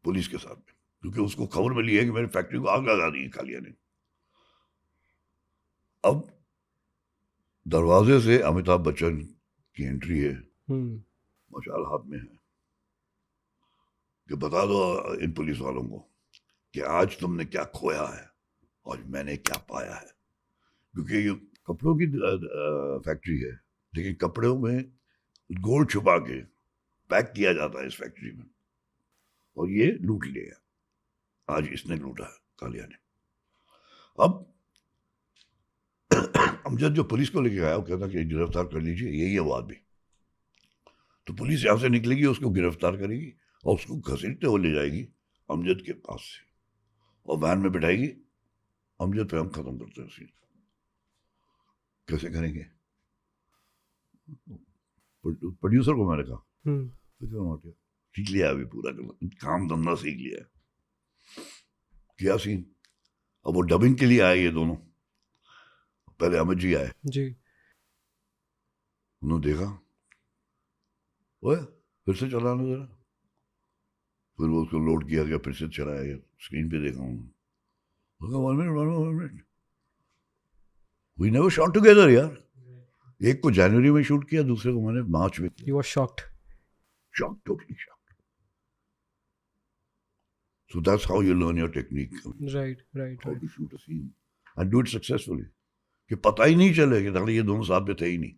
पुलिस के साथ में, क्योंकि उसको खबर मिली है कि मेरी फैक्ट्री को आग लगा दी है कालिया ने। अब दरवाजे से अमिताभ बच्चन की एंट्री है, मशाल हाथ में है, कि बता दो इन पुलिस वालों को कि आज तुमने क्या खोया है और मैंने क्या पाया है। क्योंकि ये कपड़ों की फैक्ट्री है, लेकिन कपड़ों में गोल्ड छुपा के पैक किया जाता है इस फैक्ट्री में, और ये लूट लिया, आज इसने लूटा है कालिया ने। अब अमजद जो पुलिस को लेके आया वो कहता कि गिरफ्तार कर लीजिए, यही है वो आदमी। तो पुलिस यहां से निकलेगी, उसको गिरफ्तार करेगी और उसको घसीटते हुए ले जाएगी अमजद के पास से, और वैन में बिठाएगी। अमजद पे हम खत्म करते हैं सीन। कैसे करेंगे? प्रोड्यूसर को मैंने कहा सीख लिया, अभी पूरा काम धंधा सीख लिया है, किया सीन। अब वो डबिंग के लिए आए ये दोनों, पहले अमित जी आए जी। उन्होंने देखा, ओए फिर से चलाना जरा, फिर वो उसको लोड किया गया, फिर से चलाया, स्क्रीन पे देखा उन्होंने, 1 minute we never shot together यार। एक को जनवरी में शूट किया, दूसरे को मैंने मार्च में किया। You were shocked? Shocked, totally shocked. So that's how you learn your technique. Right right How right. to shoot a scene and do it successfully. कि पता ही नहीं चले कि ये दोनों साथ में थे ही नहीं।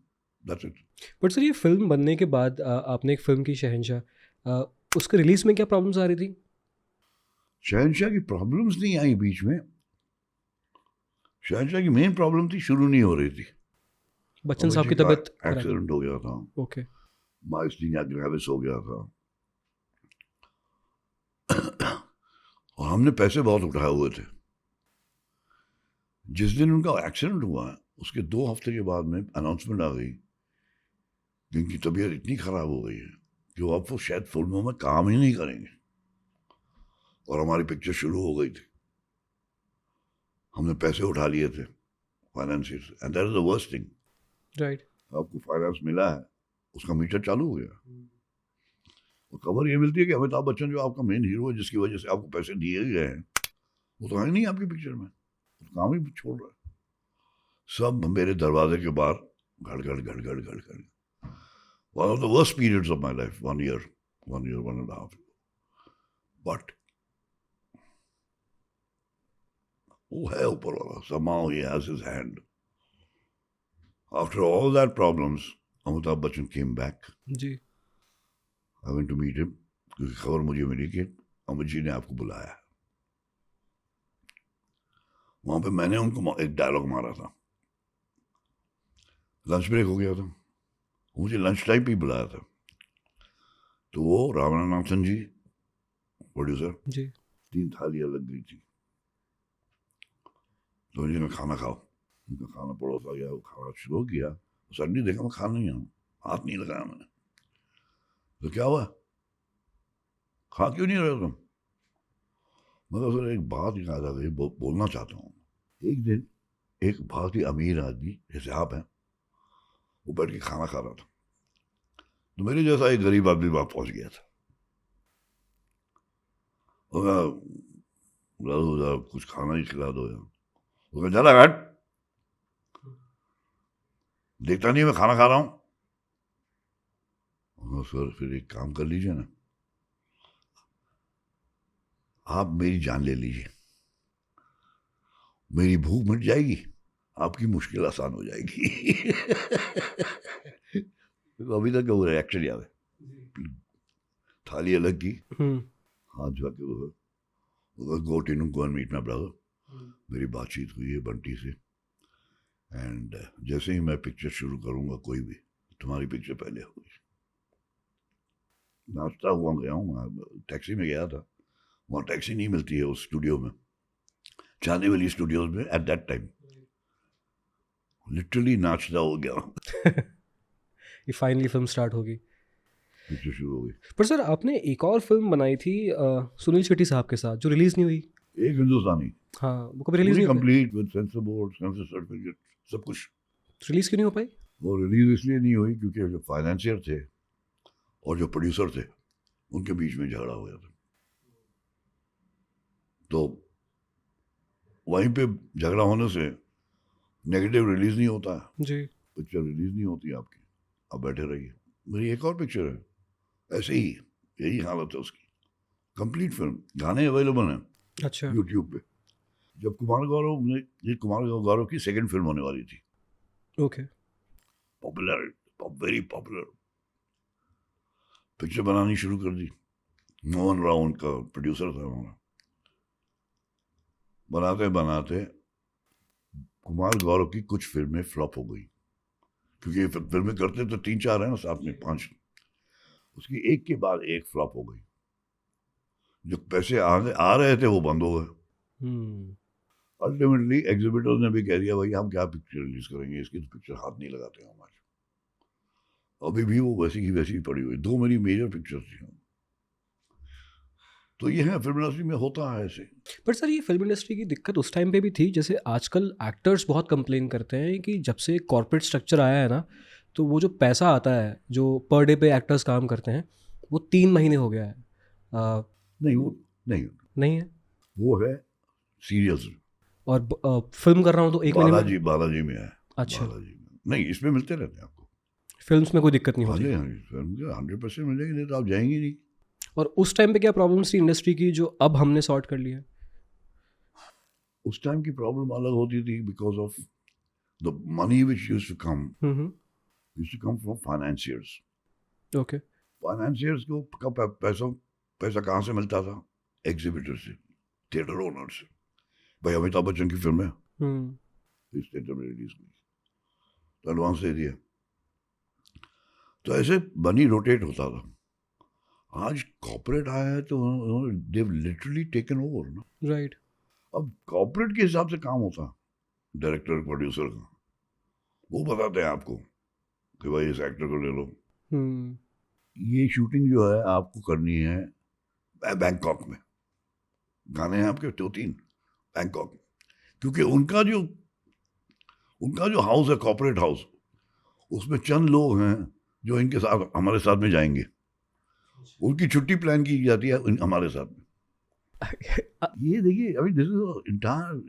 That's it. बट सर ये फिल्म बनने के बाद आपने एक फिल्म की शहंशाह, उसके रिलीज में क्या प्रॉब्लम्स आ रही थी? शहंशाह की प्रॉब्लम्स नहीं आई बीच में। शहंशाह की मेन प्रॉब्लम थी, शुरू नहीं हो रही थी। बच्चन साहब की तबीयत एक्सीडेंट हो गया था, ओके। माइस्टीनिया ग्रेविस हो गया था, और हमने पैसे बहुत उठाए हुए थे। जिस दिन उनका एक्सीडेंट हुआ उसके 2 हफ्ते के बाद में अनाउंसमेंट आ गई कि उनकी तबीयत इतनी खराब हो गई है कि वो अब वो शायद फिल्मों में काम ही नहीं करेंगे, और हमारी पिक्चर शुरू हो गई थी। हमने पैसे उठा लिए थे financiers, and that is the worst thing. Right. आपको फाइनेंस मिला है, उसका मीटर चालू हो गया, और खबर ये मिलती है कि अमिताभ बच्चन जो आपका मेन हीरो है, जिसकी वजह से आपको पैसे दिए गए हैं, वो तो है नहीं आपकी पिक्चर में, तो काम ही छोड़ रहा है। सब मेरे दरवाजे के बाहर घड़ घड़ घड़ घड़ घड़ घड़। One of the worst periods of my life, 1 year, 1.5 years. But वो है ऊपर वाला, somehow he has his hand. After all that problems, Amitabh Bachchan came back. Ji I went to meet him, क्योंकि खबर मुझे मिली कि अमित जी ने आपको बुलाया। वहां पे मैंने उनको एक डायलॉग मारा था, लंच ब्रेक हो गया था, मुझे लंच टाइम पे बुलाया था, तो वो रामनाथन जी प्रोड्यूसर, जी 3 थालियां लग गई थी, तो मुझे खाना खाओ, उनका खाना पड़ोसा गया, वो खाना शुरू किया, सर नहीं देखा मैं खा नहीं हूँ, हाथ नहीं लगाया मैंने, तो क्या हुआ, खा क्यों नहीं रहे तुम? मतलब सर एक बात याद आ गई, बोलना चाहता हूँ। एक दिन एक बहुत ही अमीर आदमी जैसे आप हैं, वो बैठ के खाना खा रहा था, तो मेरे जैसा एक गरीब आदमी वहां पहुंच गया था, कुछ खाना ही खिला दो यार, वो जा रहा हट, देखता नहीं मैं खाना खा रहा हूँ। सर फिर एक काम कर लीजिए ना, आप मेरी जान ले लीजिए, मेरी भूख मिट जाएगी, आपकी मुश्किल आसान हो जाएगी। तो अभी तक वो रिएक्शन याद है, थाली अलग की, हाथ झुका के go Tinnu go and meet my brother, मेरी बातचीत हुई है बंटी से, एंड जैसे ही मैं पिक्चर शुरू करूंगा कोई भी, तुम्हारी पिक्चर पहले होगी। नाश्ता हुआ गया हूँ, टैक्सी में गया था, वहाँ टैक्सी नहीं मिलती है उस स्टूडियो में, चांदी वाली स्टूडियोज में, एट दैट टाइम लिटरली नाश्ता हो गया। ये फाइनली फिल्म स्टार्ट होगी। पिक्चर शुरू हो गई। पर सर आपने एक और फिल्म बनाई थी सुनील शेट्टी साहब के साथ, जो रिलीज नहीं हुई। एक हिंदुस्तानी, हाँ वो कभी रिलीज नहीं हो पाई। Complete with censor board, censor certificate, सब कुछ। रिलीज क्यों नहीं हो पाई? वो रिलीज इसलिए नहीं हुई क्योंकि जो फाइनेंशियर थे और जो प्रोड्यूसर थे उनके बीच में झगड़ा हो गया था, तो वहीं पे झगड़ा होने से नेगेटिव रिलीज नहीं होता है जी। पिक्चर, रिलीज नहीं होती आपकी, आप बैठे रहिए। मेरी एक और पिक्चर है ऐसे ही, यही हालत है उसकी, कंप्लीट फिल्म, गाने अवेलेबल हैं अच्छा यूट्यूब पे। जब कुमार गौरव ने, ये कुमार गौरव की सेकंड फिल्म होने वाली थी, okay popular, very popular, picture बनानी शुरू कर दी, मोहन राव उनका प्रोड्यूसर था हमारा। बनाते बनाते कुमार गौरव की कुछ फिल्में फ्लॉप हो गई, क्योंकि फिल्में करते तो 3-4 हैं ना साथ में, 5, उसकी एक के बाद एक फ्लॉप हो गई। जो पैसे आ रहे थे वो बंद हो गए। अल्टीमेटली एग्जीबिटर्स ने भी कह दिया भाई हम क्या पिक्चर रिलीज करेंगे, इसकी तो पिक्चर हाथ नहीं लगाते हमारे। अभी भी वो वैसी की वैसी पड़ी हुई। 2 मेरी मेजर पिक्चर्स थी, तो ये है फिल्म इंडस्ट्री में होता है ऐसे। पर सर ये फिल्म इंडस्ट्री की दिक्कत उस टाइम पे भी थी, जैसे आजकल एक्टर्स बहुत कंप्लेन करते हैं कि जब से कॉर्पोरेट स्ट्रक्चर आया है ना, तो वो जो पैसा आता है जो पर डे पे एक्टर्स काम करते हैं वो 3 महीने हो गया है। नहीं वो नहीं है, वो है सीरियल्स। और फिल्म कर रहा हूँ तो 1 महीने में। बालाजी में है। अच्छा, बालाजी में नहीं, इसमें मिलते रहते हैं आपको, फिल्म्स में कोई दिक्कत नहीं हाँ होती। जी हाँ जी, फिल्म के 100% मिलेंगे, नहीं तो आप जाएंगे नहीं। और उस टाइम पे क्या प्रॉब्लम्स थी इंडस्ट्री की जो अब हमने सॉर्ट कर लिया? उस टाइम की प्रॉब्लम अलग होती थी, because of the money which used to come from financiers. Okay financiers को पैसा कहाँ से मिलता था? एग्जीबिटर से, थिएटर ओनर से। भाई अमिताभ बच्चन की फिल्म है, इस थिएटर में रिलीज हुई तो एडवांस दे दिया, तो ऐसे मनी रोटेट होता था। आज कॉर्पोरेट आया है तो दे लिटरली टेकन ओवर ना। राइट। अब कॉर्पोरेट के हिसाब से काम होता, डायरेक्टर प्रोड्यूसर का, वो बताते हैं आपको कि भाई इस एक्टर को ले लो, ये शूटिंग जो है आपको करनी है बैंकॉक में, गाने हैं आपके 2-3 बैंकॉक में, क्योंकि उनका जो हाउस है कॉर्पोरेट हाउस, उसमें चंद लोग हैं जो इनके साथ हमारे साथ में जाएंगे, उनकी छुट्टी प्लान की जाती है हमारे साथ में। ये देखिए, अभी this is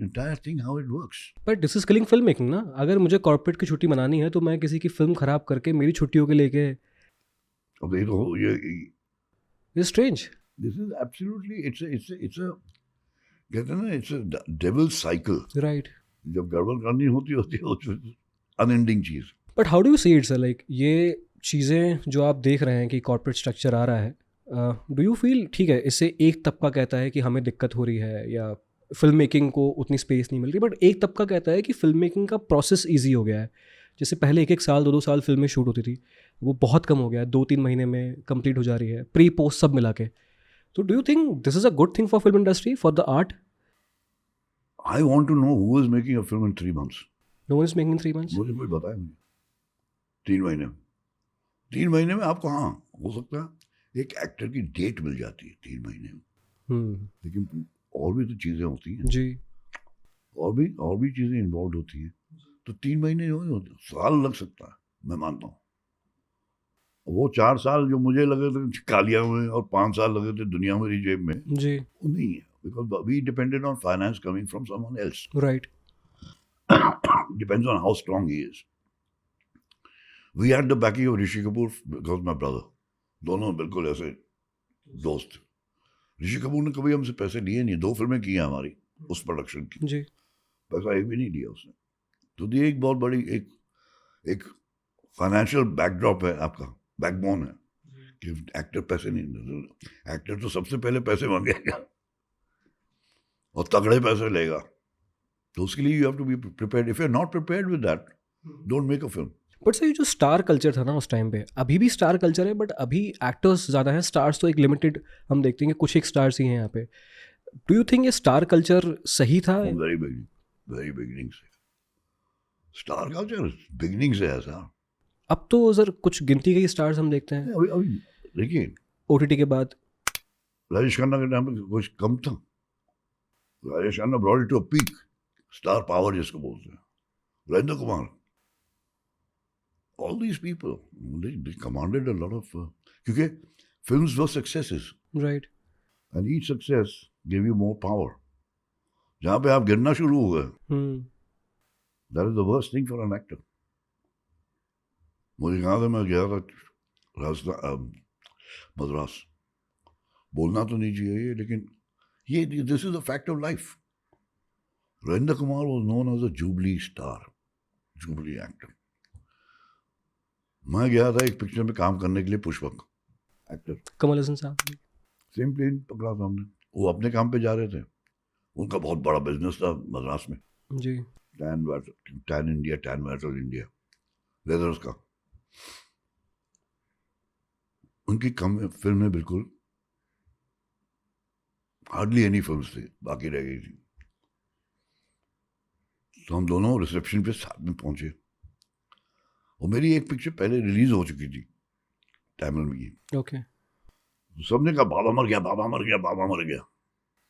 entire thing how it works. But this is killing film making ना। अगर मुझे कॉर्पोरेट की छुट्टी मनानी है तो मैं किसी की फिल्म खराब करके मेरी छुट्टियों के लेके, अब ये तो ये strange. This is absolutely, it's कहते हैं ना, it's a devil cycle. Right. जब गड़बड़ करनी होती है अनएंडिंग चीज. But how do you see it's like ये चीज़ें जो आप देख रहे हैं कि कॉर्पोरेट स्ट्रक्चर आ रहा है, डू यू फील ठीक है इससे एक तबका कहता है कि हमें दिक्कत हो रही है या फिल्म मेकिंग को उतनी स्पेस नहीं मिल रही, बट एक तबका कहता है कि फिल्म मेकिंग का प्रोसेस ईजी हो गया है. जैसे पहले 1-1 साल 2-2 साल फिल्में शूट होती थी, वो बहुत कम हो गया है, 2-3 महीने में कंप्लीट हो जा रही है, प्री पोस्ट सब मिला के. तो do you think this is a good thing for film industry, for the art? I want to know who is making a film in 3 months. No one is making 3 months. मुझे कोई बताए मुझे. 3 महीने में. 3 महीने में आपको हाँ हो सकता है एक एक्टर की डेट मिल जाती है 3 महीने में. लेकिन और भी तो चीजें होती हैं. जी. और भी चीजें इन्वॉल्व होती हैं. तो 3 महीने नहीं होते, साल लग सकता है, मैं मानता हूँ. वो 4 साल जो मुझे लगे थे कालिया में और 5 साल लगे थे दुनिया मेरी जेब में, जी. वो नहीं है. Because we depended on finance coming from someone else. Right. Depends on how strong he is. We had the backing of Rishi Kapoor because my brother. दोनों बिल्कुल ऐसे दोस्त. ऋषि कपूर ने कभी हमसे पैसे लिए नहीं. 2 फिल्में की हैं हमारी उस प्रोडक्शन की. जी. पैसा एक भी नहीं लिया उसने. तो ये एक बहुत बड़ी एक फाइनेंशियल बैकड्रॉप है, आपका बैकबोन है कि एक्टर पैसे नहीं. एक्टर तो सबसे पहले पैसे मांगेगा और तगड़े पैसे लेगा. तो उसके लिए you have to be prepared. If you are not prepared with that, don't make a film. But sir ये जो स्टार कल्चर था ना उस टाइम पे, अभी भी स्टार कल्चर है बट अभी एक्टर्स ज़्यादा हैं, स्टार्स तो एक लिमिटेड हम देखते हैं कि कुछ एक स्टार्स ही हैं यहाँ पे. डू यू थिंक ये स्टार कल्चर सही था? वेरी बिगिनिंग से स्टार कल्चर बिगिनिंग से है सर. अब तो सर कुछ गिनती के स्टार्स हम देखते हैं अभी देखिए, OTT के बाद. राजेश खन्ना के टाइम पे कुछ कम था. Rajesh Khanna brought it to a peak. Star power जिसको बोलते हैं. Virendra Kumar, all these people, they commanded a lot of क्योंकि films were successes right. and each success gave you more power. जहाँ पे आप गिरना शुरू हो गए, that is the worst thing for an actor. मुझे कहा था, मैं गया था राजस्थान मद्रास. बोलना तो नहीं चाहिए ये, लेकिन ये this is a fact of life. Virendra Kumar was known as a jubilee star, jubilee actor. मैं गया था एक पिक्चर में काम करने के लिए, पुष्पक एक्टर, कमल हसन साहब. सेम प्लेन पकड़ा था हमने. वो अपने काम पे जा रहे थे. उनका बहुत बड़ा बिजनेस था मद्रास में. जी. टैन इंडिया लेदर्स का. उनकी कम फिल्में बिल्कुल हार्डली एनी फिल्म्स थी, बाकी रह गई थी. तो हम दोनों रिसेप्शन पे साथ में पहुंचे. और मेरी एक पिक्चर पहले रिलीज हो चुकी थी तमिल में. ओके. सबने कहा बाबा मर गया, बाबा मर गया, बाबा मर गया.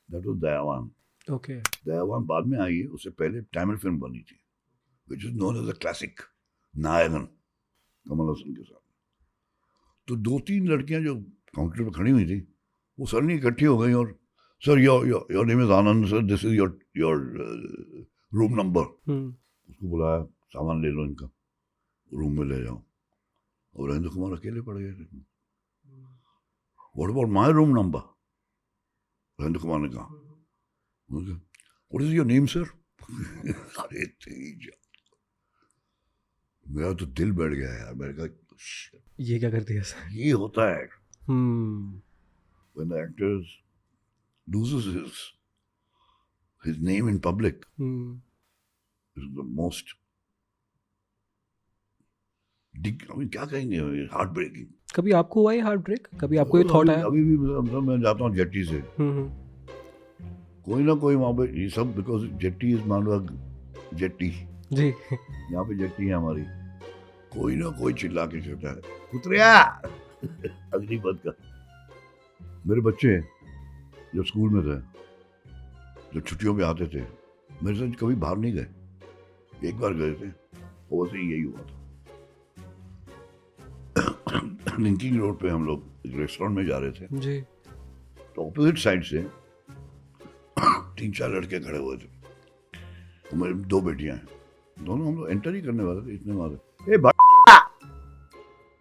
That was Dayavan. Okay. Dayavan बाद में आई है. उससे पहले तमिल फिल्म बनी थी which is known as a classic, Nayagan, Kamal Haasan के साथ. तो 2-3 लड़कियां जो काउंटर पर खड़ी हुई थी, वो सडनली इकट्ठी हो गई और sir your name is Anand sir, this is your room number. उसको बुलाया, सामान ले लो इनका, रूम में ले जाओ. और वीरेंद्र कुमार अकेले पड़ गए थे. What about my room number? Virendra Kumar ने कहा. What is your name sir? अरे तेज, मेरा तो दिल बैठ गया यार. मैंने कहा ये क्या कर दिया सर? ये होता है when the actor loses his name in public. This is the most, क्या कहेंगे, हार्ट ब्रेकिंग. कभी आपको हुआ है हार्ट ब्रेक? कभी आपको ये थॉट आया? अभी भी मैं जाता हूँ जेट्टी से, कोई ना कोई वहाँ पे, ये सब बिकॉज जेट्टी इज मानो जेट्टी जी. यहाँ पे जेट्टी है हमारी. कोई ना कोई चिल्ला के कहता है उतरिया अग्निपथ का. मेरे बच्चे जब स्कूल में थे, जब छुट्टियों पे आते थे, मेरे साथ कभी बाहर नहीं गए. एक बार गए थे और वैसे यही हुआ था. लिंकिंग रोड पे हम लोग एक रेस्टोरेंट में जा रहे थे जी. तो ऑपोजिट साइड से 3-4 लड़के खड़े हुए थे. तो मेरी 2 बेटियां हैं, दोनों हम लोग एंटर ही करने वाले थे. इतने मारे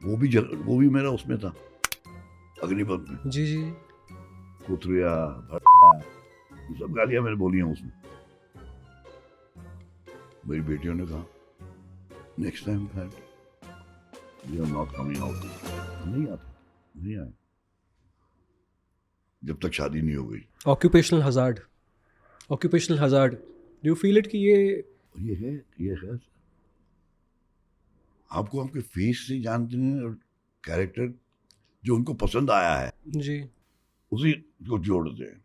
वो भी मेरा उसमें था, अग्निपथ में. जी. कुतरिया ये सब गालियां मैंने बोली हैं उसमें। मेरी बेटियों ने कहा next time that you are not coming out. नहीं आता, नहीं आए जब तक शादी नहीं हो गई। Occupational hazard, do you feel it कि ये है आपको आपके फेस से जानते हैं और कैरेक्टर जो उनको पसंद आया है जी उसी को जोड़ते हैं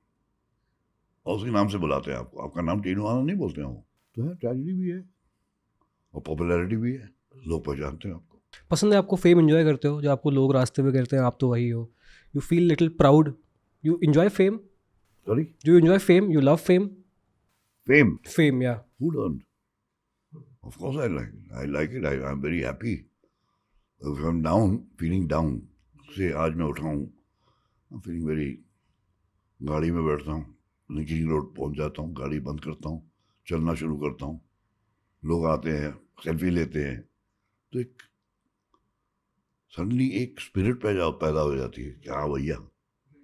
और उसके नाम से बुलाते हैं आपको। आपका नाम टीनू आना नहीं बोलते हैं वो। तो है, ट्रेजेडी भी है और पॉपुलैरिटी भी है, लोग पहचानते हैं आपको। पसंद है आपको? फेम एंजॉय करते हो? जो आपको लोग रास्ते में कहते हैं आप तो वही हो, you feel little proud, you enjoy fame? Sorry, do you enjoy fame? You love fame? Fame या who don't? Of course I like it. I like it. I'm very happy. If I'm down, feeling down, से आज मैं उठा हूँ, I'm feeling very, गाड़ी में बैठता हूँ, लिंकिंग रोड पहुँच जाता हूँ, गाड़ी बंद करता हूँ, चलना शुरू करता हूँ, लोग आते हैं, सेल्फी लेते हैं, तो एक सडनली एक स्पिरिट पैदा हो जाती है कि हाँ भैया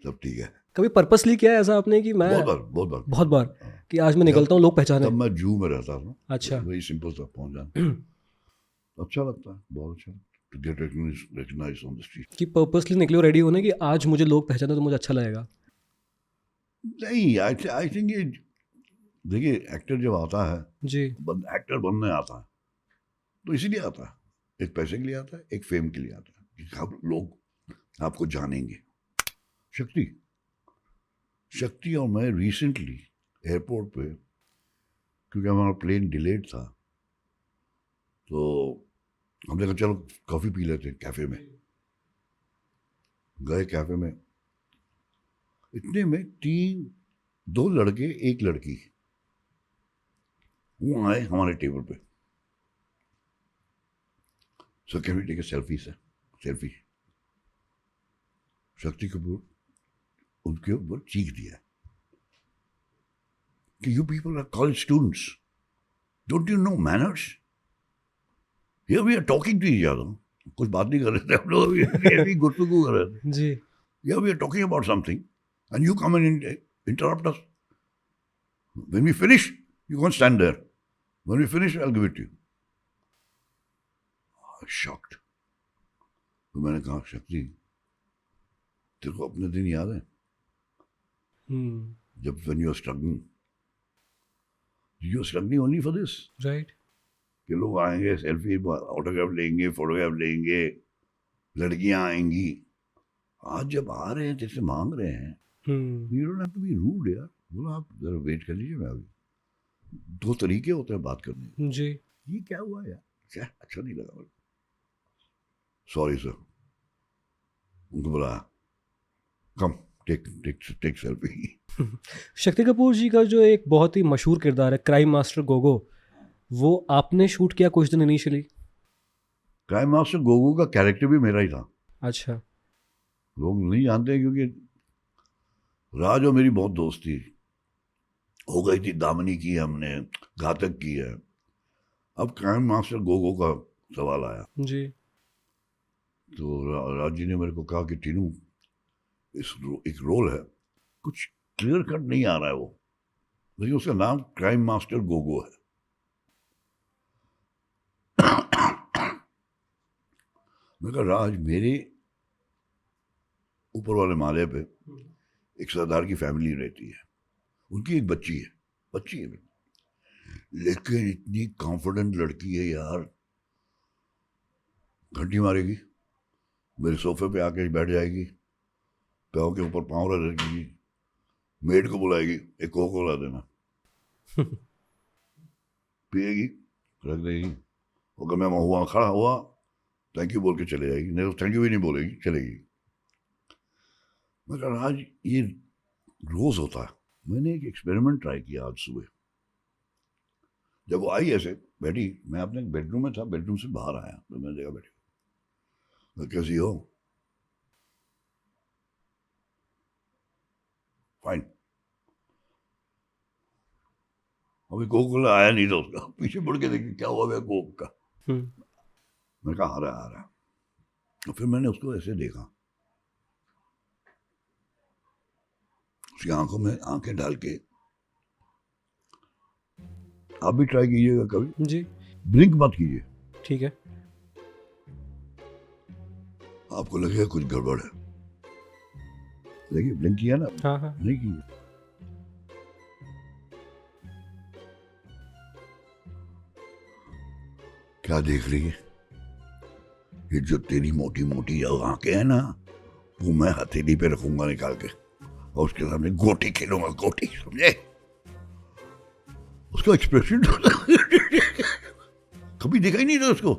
सब ठीक है। कभी पर्पसली किया है ऐसा आपने कि मैं बहुत बार कि आज मैं निकलता हूँ लोग पहचाने? तब मैं जू में रहता था। अच्छा। वही सिंपल सा पहुँच जाना अच्छा लगता है, बहुत अच्छा to get recognized on the street. कि पर्पसली निकले हो रेडी होने कि आज मुझे लोग पहचाने तो मुझे अच्छा लगेगा? नहीं, आई थिंक ये देखिए एक्टर जब आता है, जी एक्टर बनने आता है तो इसीलिए आता है, एक पैसे के लिए आता है, एक फेम के लिए आता है कि आप लोग आपको जानेंगे। शक्ति और मैं रिसेंटली एयरपोर्ट पे, क्योंकि हमारा प्लेन डिलेड था, तो हमने कहा चलो कॉफ़ी पी लेते हैं कैफ़े में। गए कैफ़े में, इतने में दो लड़के एक लड़की वो आए हमारे टेबल पे। So can we take a selfie sir? Selfie. Shakti Kapoor उनके ऊपर चीख दिया कि you people are college students, don't you know manners? Here we are talking to each other. कुछ बात नहीं कर रहे थे हम लोग, ये गुफ्तगू कर रहे थे जी। Here we are talking about something and you come and interrupt us. When we finish you can stand there, when we finish I will give it to you. Shocked. तो मैंने कहा शक्ति तेरे को अपने दिन याद है जब when you are struggling only for this, right. कि लोग आएंगे, सेल्फी ऑटोग्राफ लेंगे, फोटोग्राफ लेंगे, लड़कियां आएंगी। आज जब आ रहे हैं जैसे मांग रहे हैं, you don't have to be rude यार। बोला आप जरा वेट कर लीजिए, मैं अभी। दो तरीके होते हैं बात करने के। जी। ये क्या हुआ यार, अच्छा नहीं लगा। Sorry sir. उनको बोला come take selfie. Shakti Kapoor जी का जो एक बहुत ही मशहूर किरदार है क्राइम मास्टर गोगो, वो आपने शूट किया कुछ दिन इनिशियली? क्राइम मास्टर गोगो का कैरेक्टर भी मेरा ही था। अच्छा। लोग नहीं जानते क्योंकि राज और मेरी बहुत दोस्ती हो गई थी, दामनी की हमने, घातक की है। अब क्राइम मास्टर गोगो का सवाल आया जी। तो राज जी ने मेरे को कहा कि टीनू एक रोल है, कुछ क्लियर कट नहीं आ रहा है वो, लेकिन उसका नाम क्राइम मास्टर गोगो है। मैं कहा राज, मेरे ऊपर वाले माले पे एक सरदार की फैमिली रहती है, उनकी एक बच्ची है, लेकिन इतनी कॉन्फिडेंट लड़की है यार, घंटी मारेगी, मेरे सोफे पे आके बैठ जाएगी, पैरों के ऊपर पाँव रख रखेगी, मेड को बुलाएगी, एक कोक कोला देना, पिएगी, रख देगी, अगर मैं वहाँ खड़ा हुआ थैंक यू बोल के चले जाएगी, नहीं तो थैंक यू भी नहीं बोलेगी, चलेगी। मैं कहा आज ये रोज होता है। मैंने एक एक्सपेरिमेंट ट्राई किया आज सुबह, जब वो आई ऐसे बैठी, मैं अपने बेडरूम में था, बेडरूम से बाहर आया तो मैंने देखा बैठी, मैं कैसी हो? फाइन। अभी कोक कोला आया नहीं था उसका, पीछे मुड़ के देखिए क्या हुआ कोक का। मैं कहा आ रहा। तो फिर मैंने उसको ऐसे देखा, उसकी आंखों में आंखें डाल के आप भी ट्राई कीजिएगा कभी, जी, ब्लिंक मत कीजिए, ठीक है। आपको लगेगा कुछ गड़बड़ है। देखिए ब्लिंक किया ना, हाँ, हाँ। नहीं किया। क्या देख रही है? ये जो तेरी मोटी मोटी आंखें हैं ना, वो मैं हथेली पे रखूंगा निकाल के और उसके सामने गोटी खेलूंगा, गोटी, समझे? उसका एक्सप्रेशन कभी देखा ही नहीं था उसको,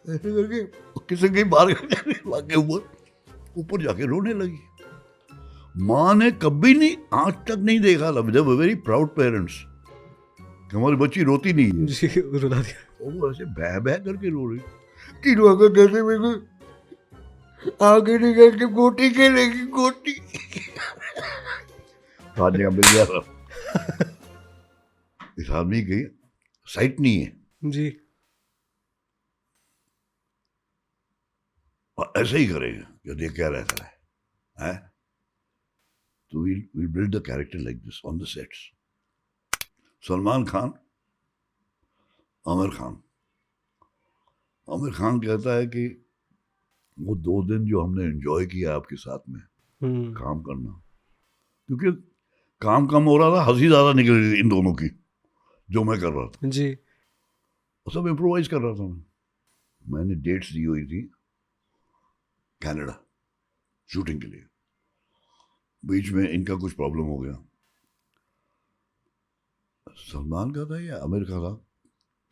ऐसे करके किसी के बाहर लाके ऊपर जाके रोने लगी। माँ ने कभी नहीं आज तक नहीं देखा, वेरी प्राउड पेरेंट्स, हमारी बच्ची रोती नहीं है, जी, रुला दिया। और वो ऐसे बह बह करके रो रही, तीनों आगे कैसे मेरे को आगे निकल के गोटी खेलेगी, गोटी खाने का मिल गया था। इस आदमी की साइट नहीं है जी, और ऐसे ही करेगा कि देख क्या रहता है? तो we'll build the character like this on the sets. Salman Khan, Aamir Khan. Aamir Khan कहता है कि वो 2 दिन जो हमने एंजॉय किया आपके साथ में काम करना, क्योंकि काम कम हो रहा था, हंसी ज्यादा निकल रही थी इन दोनों की, जो मैं कर रहा था, जी, और सब इम्प्रोवाइज कर रहा था मैंने डेट्स दी हुई थी कनाडा शूटिंग के लिए, बीच में इनका कुछ प्रॉब्लम हो गया। सलमान का था या आमिर का था,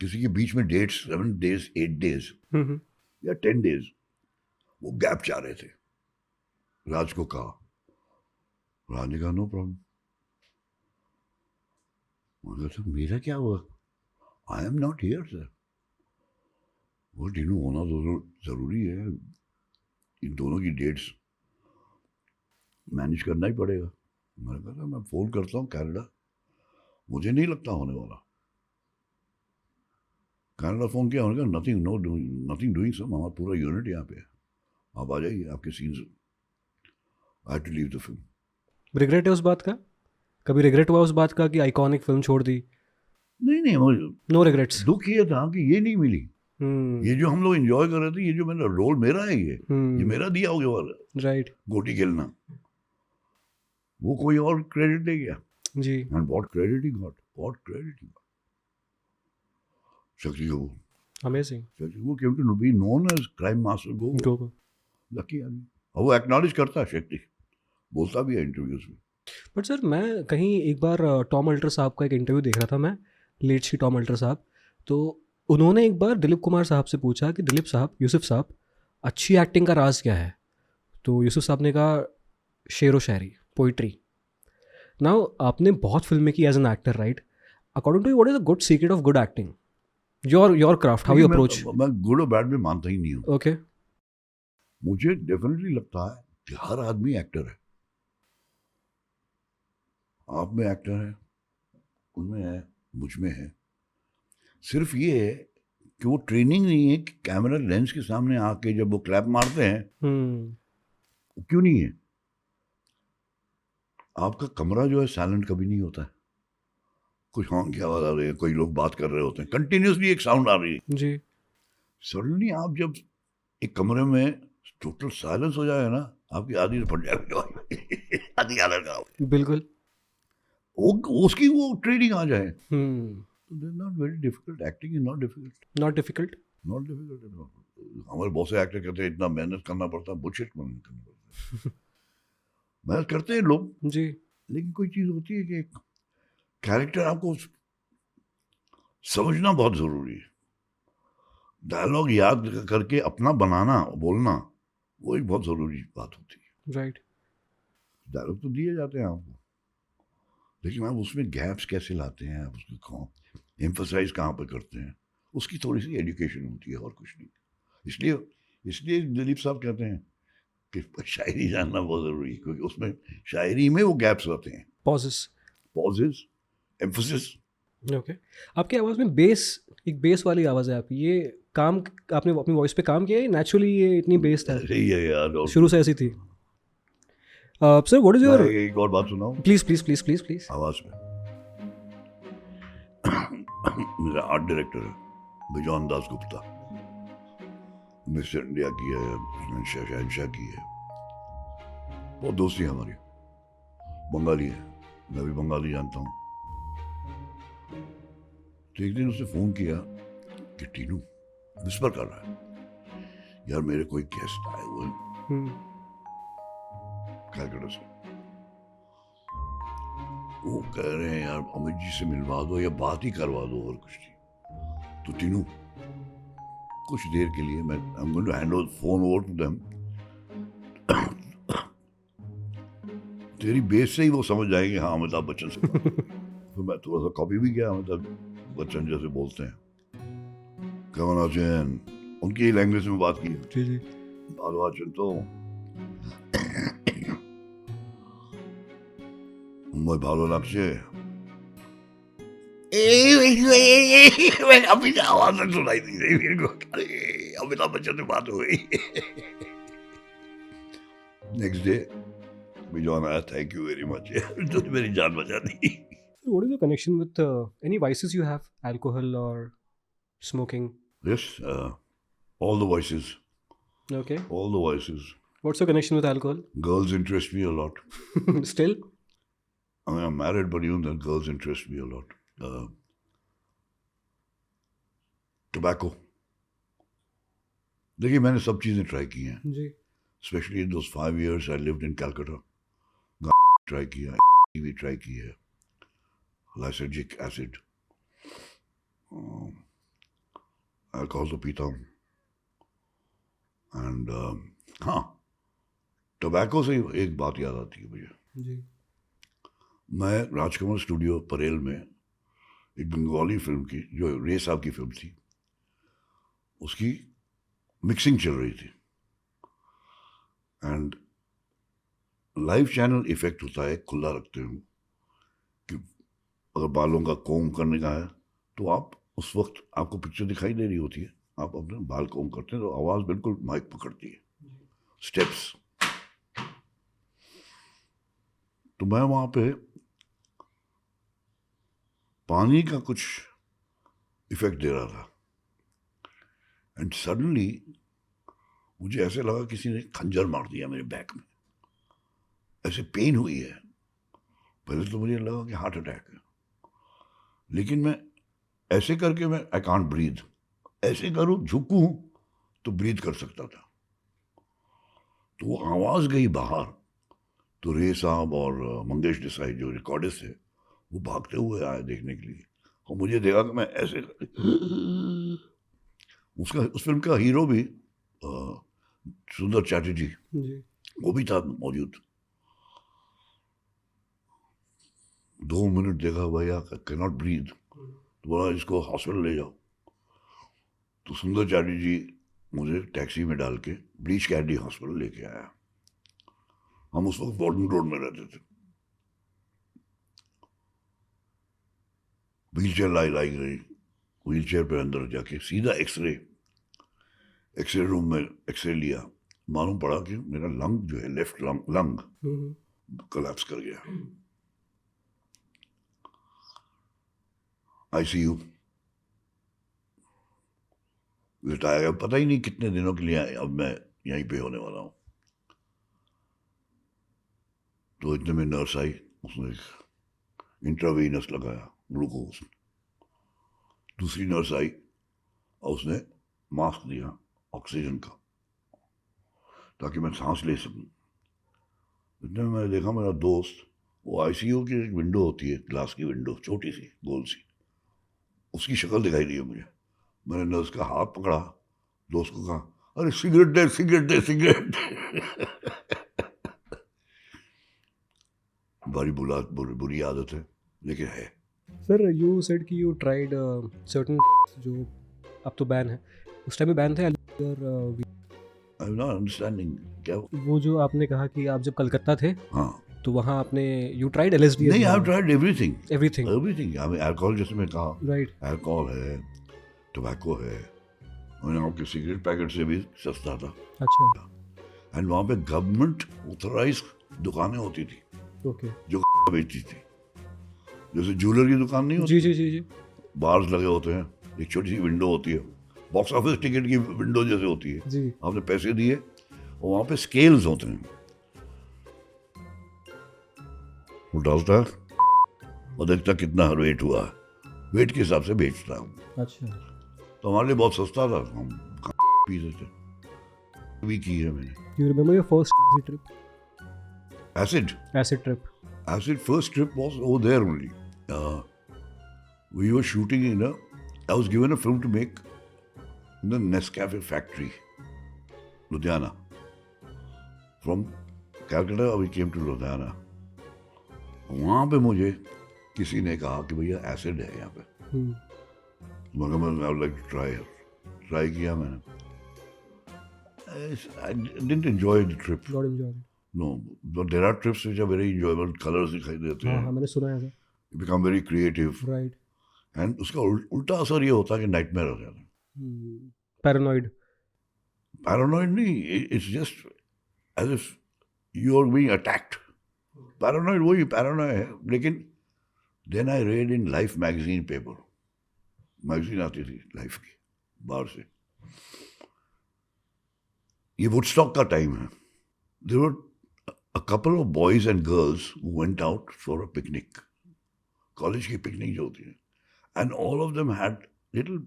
किसी के बीच में डेट्स 7 days 8 days या 10 days वो गैप चाह रहे थे। राज को कहा, राज ने कहा नो प्रॉब्लम। सर मेरा क्या हुआ, आई एम नॉट हियर सर। वो डिनू होना जरूरी है, इन दोनों की डेट्स मैनेज करना ही पड़ेगा। मैंने कहा मैं फोन करता हूँ कनाडा, मुझे नहीं लगता होने वाला। कनाडा फोन किया, उन्होंने कहा नथिंग डूइंग सर, हमारा पूरा यूनिट यहाँ पे है, आप आ जाइए, आपके scenes. I had to leave the film. Regret है उस बात का? कभी रिग्रेट हुआ उस बात का कि आइकॉनिक फिल्म छोड़ दी? नहीं नो रिग्रेट्स। दुख ये था कि ये नहीं मिली, ये जो हम लोग एंजॉय कर रहे थे, ये जो मेरा रोल मेरा है, ये मेरा दिया हो गया, राइट, गोटी खेलना, वो कोई और क्रेडिट दे गया। जी, and what credit he got, what credit he got. Shakti Kapoor, amazing. Shakti Kapoor came to be known as crime master go, lucky आदमी, और वो एक्नॉलेज करता है, शक्ति बोलता भी है इंटरव्यूज में। बट सर मैं कहीं एक बार टॉम अल्टर साहब का एक इंटरव्यू देख रहा था मैं, लेट शी टॉम अल्टर साहब, तो उन्होंने एक बार दिलीप कुमार साहब से पूछा कि दिलीप साहब, यूसुफ साहब, अच्छी एक्टिंग का राज क्या है? तो यूसुफ साहब ने कहा शेर व शायरी, पोइट्री। नाउ आपने बहुत फिल्में की as an actor, right? According to you what is the good secret of good acting? Your craft, how you approach? मैं गुड और बैड में मानता ही नहीं हूँ। ओके, मुझे डेफिनेटली लगता है कि हर आदमी एक्टर है, आप में एक्टर है, उनमें है, मुझ में है। सिर्फ ये है कि वो ट्रेनिंग नहीं है कि कैमरा लेंस के सामने आके जब वो क्लैप मारते हैं, क्यों नहीं है? आपका कमरा जो है साइलेंट कभी नहीं होता है, कुछ हॉर्न की आवाज आ रही है, कोई लोग बात कर रहे होते हैं, कंटिन्यूसली एक साउंड आ रही है जी, सडनली आप जब एक कमरे में टोटल साइलेंस हो जाए ना, आपकी आधी से फट जाएगी आधी हालत का, बिल्कुल। उसकी वो ट्रेनिंग आ जाए, not very difficult, acting is not difficult, not difficult. Not difficult. हमारे बहुत से एक्टर कहते हैं इतना मेहनत करना पड़ता है, बुलशिट करना पड़ता है मेहनत करते हैं लोग जी, लेकिन कोई चीज होती है कि कैरेक्टर आपको समझना बहुत जरूरी है। डायलॉग याद करके अपना बनाना, बोलना, वो एक बहुत जरूरी बात होती है। राइट। डायलॉग तो दिए जाते हैं आपको, लेकिन आप उसमें गैप्स कैसे लाते हैं, आप उसको एम्फसाइज कहाँ पे करते हैं, उसकी थोड़ी सी एजुकेशन होती है और कुछ नहीं। इसलिए दिलीप साहब कहते हैं कि शायरी जानना बहुत ज़रूरी है, क्योंकि उसमें शायरी में वो गैप्स होते हैं, पॉजेस, एम्फसिस। ओके, आपकी आवाज़ में बेस, एक बेस वाली आवाज़ है आपकी, ये काम आपने अपनी वॉइस पे काम किया है नेचुरली, ये इतनी बेस था? सही है यार, और शुरू से ऐसी थी। सर व्हाट इज योर, एक और बात सुनाऊं please please please please please. आवाज में? मेरा आर्ट डायरेक्टर है bison Das Gupta, mister India की है, उसने शहनशाह की है, बहुत दोस्ती है हमारी। बंगाली है, मैं भी बंगाली जानता हूँ। तो एक दिन उसने फोन किया कि टीनू विस्पर कर रहा है, यार मेरे कोई गेस्ट आए हुए हैं कलकत्ता से, वो कह रहे हैं यार अमित जी से मिलवा दो या बात ही करवा दो और कुछ नहीं। तो टीनू कुछ देर के लिए मैं I am going to hand over phone over to them, तेरी बेस से ही वो समझ जाएंगे हाँ अमिताभ बच्चन से। तो मैं थोड़ा सा कॉपी भी किया, अमिताभ बच्चन जैसे बोलते हैं, कमल हसन, उनकी लैंग्वेज में बात की। जी जी। भालो हसन तो मैं भालो লাগছে, अभी आवाज सुनाई दी रही मेरे को, अमिताभ बच्चन से बात हो गई। नेक्स्ट डे बिजॉन आया, थैंक यू वेरी मच, तूने मेरी जान बचा दी। What is your connection with any vices you have, alcohol or smoking? Yes, all the voices, Okay. all the voices. What's your connection with alcohol? Girls interest me a lot. Still? I mean, I'm married, but even then, girls interest me a lot. Tobacco. देखिए मैंने सब चीज़ें try की हैं, जी। Specially in those 5 years I lived in Calcutta. Try किया, भी try की है, lysergic acid, अल्कोहल तो पीता हूँ, एंड हाँ टोबैको से एक बात याद आती है मुझे। जी। मैं राजकमल स्टूडियो परेल में एक बंगाली फिल्म की, जो रे साहब की फिल्म थी, उसकी मिक्सिंग चल रही थी, एंड लाइव चैनल इफेक्ट होता है, खुला रखते हो कि अगर बालों का कोम करने का है तो आप उस वक्त आपको पिक्चर दिखाई दे रही होती है, आप अपने बाल कोम करते हैं तो आवाज़ बिल्कुल माइक पकड़ती है, स्टेप्स। तो मैं वहाँ पे पानी का कुछ इफेक्ट दे रहा था, एंड सडनली मुझे ऐसे लगा किसी ने खंजर मार दिया मेरे बैक में, ऐसे पेन हुई है। पहले तो मुझे लगा कि हार्ट अटैक है, लेकिन मैं ऐसे करके मैं आई कांट ब्रीथ, ऐसे करूँ झुकूं तो ब्रीथ कर सकता था। तो वो आवाज़ गई बाहर, तो रे साहब और मंगेश देसाई जो रिकॉर्डिस्ट थे वो भागते हुए आए देखने के लिए, और मुझे देखा कि मैं ऐसे उस फिल्म का हीरो भी सुंदर चैटर्जी जी। वो भी था मौजूद। 2 मिनट देखा भैया कैन नॉट ब्रीथ, तो बोला इसको हॉस्पिटल ले जाओ। तो सुंदर चैटर्जी मुझे टैक्सी में डाल के ब्रीच कैंडी हॉस्पिटल लेके आया। हम उस वक्त बॉर्डन रोड में रहते थे। व्हील चेयर लाई गई, व्हील चेयर पर अंदर जाके सीधा एक्सरे रूम में एक्सरे लिया, मालूम पड़ा कि मेरा लंग जो है लेफ्ट लंग कोलैप्स कर गया। आईसीयू लिटाया गया, पता ही नहीं कितने दिनों के लिए अब मैं यहीं पे होने वाला हूँ। तो इतने में नर्स आई, उसने इंट्रावेनस लगाया ग्लूकोज। दूसरी नर्स आई और उसने मास्क दिया ऑक्सीजन का, ताकि मैं सांस ले सकूं। इतने में मैंने देखा मेरा दोस्त, वो आईसीयू की एक विंडो होती है, ग्लास की विंडो छोटी सी गोल सी, उसकी शक्ल दिखाई दी है मुझे। मैंने नर्स का हाथ पकड़ा, दोस्त को कहा अरे सिगरेट दे सिगरेट दे सिगरेट दे। बड़ी बुरी आदत है, लेकिन है। सर यू सेड कि यू ट्राइड सर्टेन जो अब तो बैन है, उस टाइम में बैन थे और आई एम नॉट अंडरस्टैंडिंग क्या वो जो आपने कहा कि आप जब कलकत्ता थे हाँ तो वहाँ आपने यू ट्राइड एलएसडी? नहीं, I have tried everything everything. I mean alcohol, जैसे मैं कहा राइट। अल्कोहल है, टोबैको है, और यहाँ के सिगरेट पैकेट से भी सस्ता था। अच्छा। एंड वहाँ पे गवर्नमेंट ऑथराइज दुकानें होती थी ओके। जो बेचती थी, जैसे ज्वेलर की दुकान नहीं होती, जी जी जी जी। बार्स लगे होते हैं, एक छोटी सी विंडो होती है, बॉक्स ऑफिस टिकट की विंडो जैसे होती है, जी आपने पैसे दिए और वहाँ पे स्केल्स होते हैं, वो डालता है और देखता है कितना वेट हुआ है, वेट के हिसाब से बेचता है। अच्छा तो हमारे लिए बहुत सस्ता था, हम पी थे भी की है मैंने। You remember your first trip acid acid trip first trip was over there only. We were shooting I was given a film to make in the Nescafe factory, Ludhiana. From Calcutta we came to Ludhiana. वहाँ पे मुझे किसी ने कहा कि भैया acid है यहाँ पे, मगर मैं आई लाइक टू ट्राई किया मैंने। I didn't enjoy the trip. Not enjoy No, but there are trips which are very enjoyable. Colors दिखाई देते हाँ हैं, हाँ मैंने सुना है sir you become very creative. Right and उसका उल्टा असर ये होता है कि नाइटमेयर हो जाता है। पैरानॉइड पैरानॉइड नहीं, it's just as if you are being attacked. Paranoid वही पैरानॉइड है, लेकिन then I read in Life magazine paper, magazine आती थी लाइफ की बाहर से। ये वुडस्टॉक का टाइम है। There were a couple of boys and girls who went out for a picnic, college की पिकनिक जो होती है, and all of them had little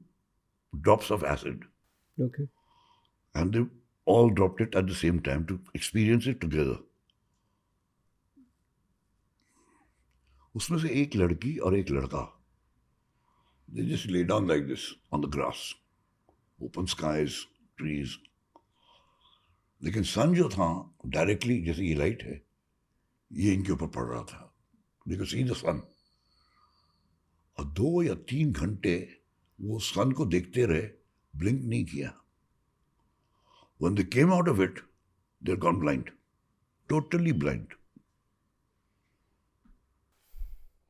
drops of acid, okay and they all dropped it at the same time to experience it together. उसमें से एक लड़की और एक लड़का, they just lay down like this on the grass, open skies, trees. लेकिन सन जो था डायरेक्टली, जैसे ये लाइट है, ये इनके ऊपर पड़ रहा था, they could see the sun. और 2 या 3 घंटे वो सन को देखते रहे, ब्लिंक नहीं किया। When they came out of it, they're gone blind, totally blind.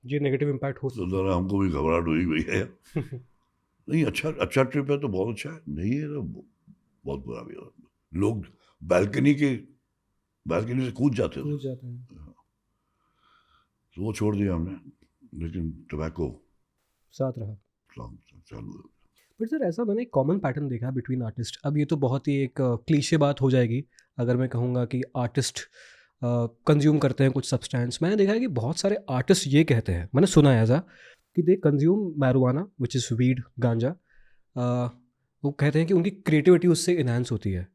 ये नेगेटिव इम्पैक्ट हो तो जरा हमको भी घबराहट हुई भैया। नहीं, अच्छा ट्रिप है तो बहुत अच्छा है, नहीं है तो बहुत बुरा भी है। लोग बालकनी से कूद जाते थे, जाते हैं तो वो छोड़ दिया हमने, लेकिन टोबैको साथ रहा। चालू है। बट सर ऐसा मैंने एक कॉमन पैटर्न देखा बिटवीन आर्टिस्ट। अब ये तो बहुत ही एक क्लीशे बात हो जाएगी अगर मैं कहूँगा कि आर्टिस्ट कंज्यूम करते हैं कुछ सब्सटेंस। मैंने देखा है कि बहुत सारे आर्टिस्ट ये कहते हैं, मैंने सुना है ऐसा, कि they consume marijuana which is weed, गांजा। वो कहते हैं कि उनकी क्रिएटिविटी उससे इन्हांस होती है।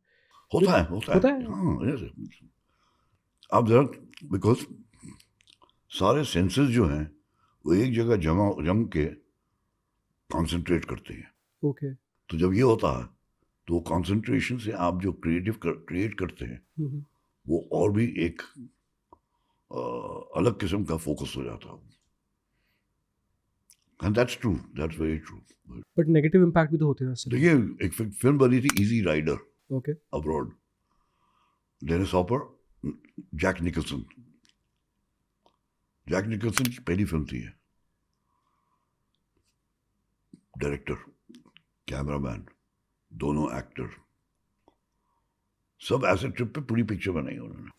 होता है हाँ, yes. आप जरा, बिकॉज सारे सेंसेस जो हैं वो एक जगह जम के कॉन्सेंट्रेट करते हैं। ओके तो जब ये होता है तो कंसंट्रेशन से आप जो क्रिएट करते हैं वो और भी एक अलग किस्म का फोकस हो जाता है। And that's true, that's very true. But negative impact भी तो होते हैं इससे। देखिए, एक फिल्म बनी थी Easy Rider okay abroad, Dennis Hopper, Jack Nicholson की पहली फिल्म थी। डायरेक्टर, कैमरामैन, दोनों एक्टर, सब एसिड ट्रिप पे पूरी पिक्चर बनाई उन्होंने,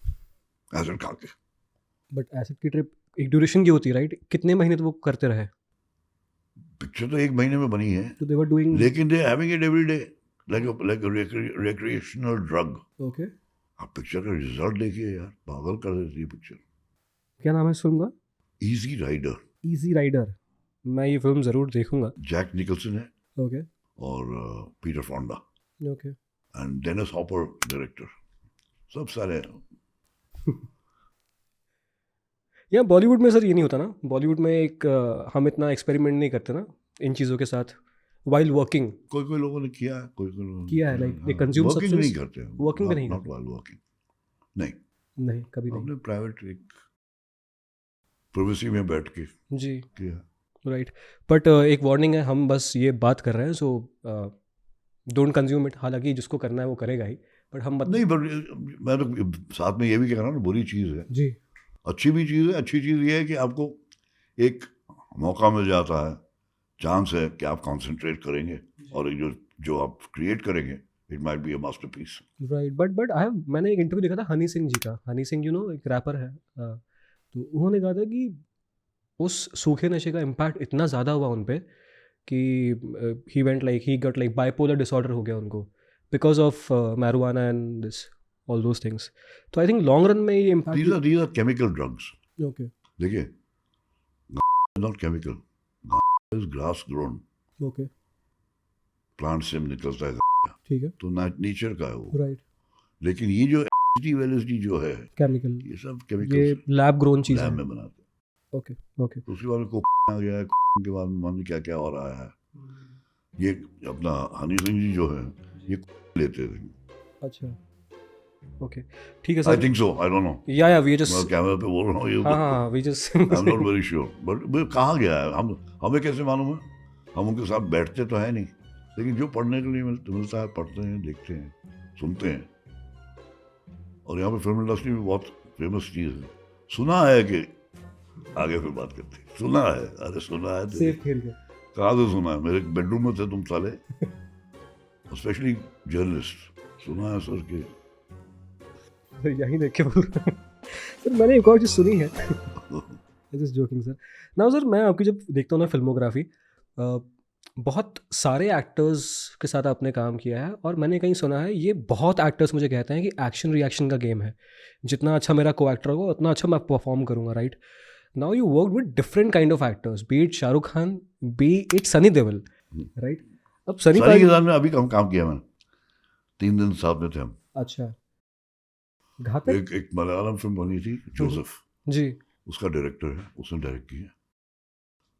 एसिड खा के। बट एसिड की ट्रिप एक ड्यूरेशन की होती है राइट? कितने महीने तो वो करते रहे? पिक्चर तो 1 महीने में बनी है, तो दे वर डूइंग, लेकिन they having it every day like recreational drug. Okay. आप पिक्चर का रिजल्ट देखिए यार, पागल कर देती है पिक्चर। क्या नाम है इस फिल्म का? Easy Rider. Easy Rider. मैं ये फिल्म ज़रूर देखूंगा। जैक निकलसन है ओके और Peter Fonda okay. And Dennis Hopper director, सब सारे। यहाँ बॉलीवुड में सर ये नहीं होता ना, बॉलीवुड में एक हम इतना एक्सपेरिमेंट नहीं करते ना इन चीज़ों के साथ वाइल वर्किंग। कोई लोगों ने किया है, कोई लोगों ने किया है, like they consume working substance, नहीं करते हैं, working पे नहीं नॉट वाइल वर्किंग, नहीं, नहीं कभी नहीं। हमने प्राइवेट एक प्राइवेसी में बैठ के जी किया। राइट। बट एक वार्निंग है, हम बस ये बात कर रहे हैं, सो डोंट कंज्यूम इट। हालांकि जिसको करना है वो करेगा ही, बट हम नहीं, बट मैं तो साथ में ये भी कह रहा हूँ ना, बुरी चीज़ है, जी अच्छी भी चीज़ है। अच्छी चीज़ ये है कि आपको एक मौका मिल जाता है, चांस है कि आप कंसंट्रेट करेंगे और जो आप क्रिएट करेंगे, it might be a masterpiece. Right. But मैंने एक इंटरव्यू देखा था हनी सिंह जी का। हनी सिंह एक रैपर है, तो उन्होंने कहा था कि उस सूखे नशे का इम्पैक्ट इतना ज़्यादा हुआ उन पे कि ही गट लाइक बाइपोलर डिसऑर्डर हो गया उनको because of marijuana and this all those things. तो आई थिंक लॉन्ग रन में ये impact. these are chemical drugs. Okay देखिए, not chemical, is grass grown, okay plant से निकलता है, ठीक है तो नेचर का है वो. राइट. लेकिन ये जो LSD जो है, केमिकल ये सब ये केमिकल लैब ग्रोन चीज़ लैब है. में बनाते हैं. ओके ओके तो उसके बाद में आ गया है, के बाद मन क्या क्या हो रहा है. ये अपना हनी सिंह जी जो है, ये लेते थे. अच्छा ओके ठीक है I sir. Think so, I don't know. या वी मैं जस्ट कैमरे पे बोल रहा हूँ, ये हाँ we just I am not very sure, but वो कहाँ गया है, हमें कैसे मालूम है. हम उनके साथ बैठते तो है नहीं, लेकिन जो पढ़ने के लिए मिलता है, पढ़ते हैं, देखते हैं, सुनते हैं. और यहाँ पे फिल्म इंडस्ट्री में बहुत फेमस चीज़ है, सुना है कि आगे फिर बात करते हैं. सुना है, अरे सुना है तो सेफ खेल के. कहाँ से सुना है, मेरे बेडरूम में थे तुम साले, स्पेशली जर्नलिस्ट. सुना है सर कि सर यही देख के बोल रहा हूँ. सर मैंने एक और चीज़ सुनी है. Just joking sir. Now sir मैं आपकी जब देखता हूँ ना फिल्मोग्राफी, बहुत सारे एक्टर्स के साथ आपने काम किया है और मैंने कहीं सुना है ये बहुत एक्टर्स मुझे कहते हैं कि एक्शन रिएक्शन का गेम है. जितना अच्छा मेरा को एक्टर होगा उतना अच्छा मैं परफॉर्म करूँगा. Right. Now you work with different kind of actors, B it Shahrukh Khan, B it Sunny Deol. Right. अब सनी सनी के साथ में अभी कम काम किया मैंने, 3 दिन साथ में थे हम. अच्छा घातक. एक मलयालम फिल्म बनी थी जोसेफ, जी उसका डायरेक्टर है, उसने डायरेक्ट किया.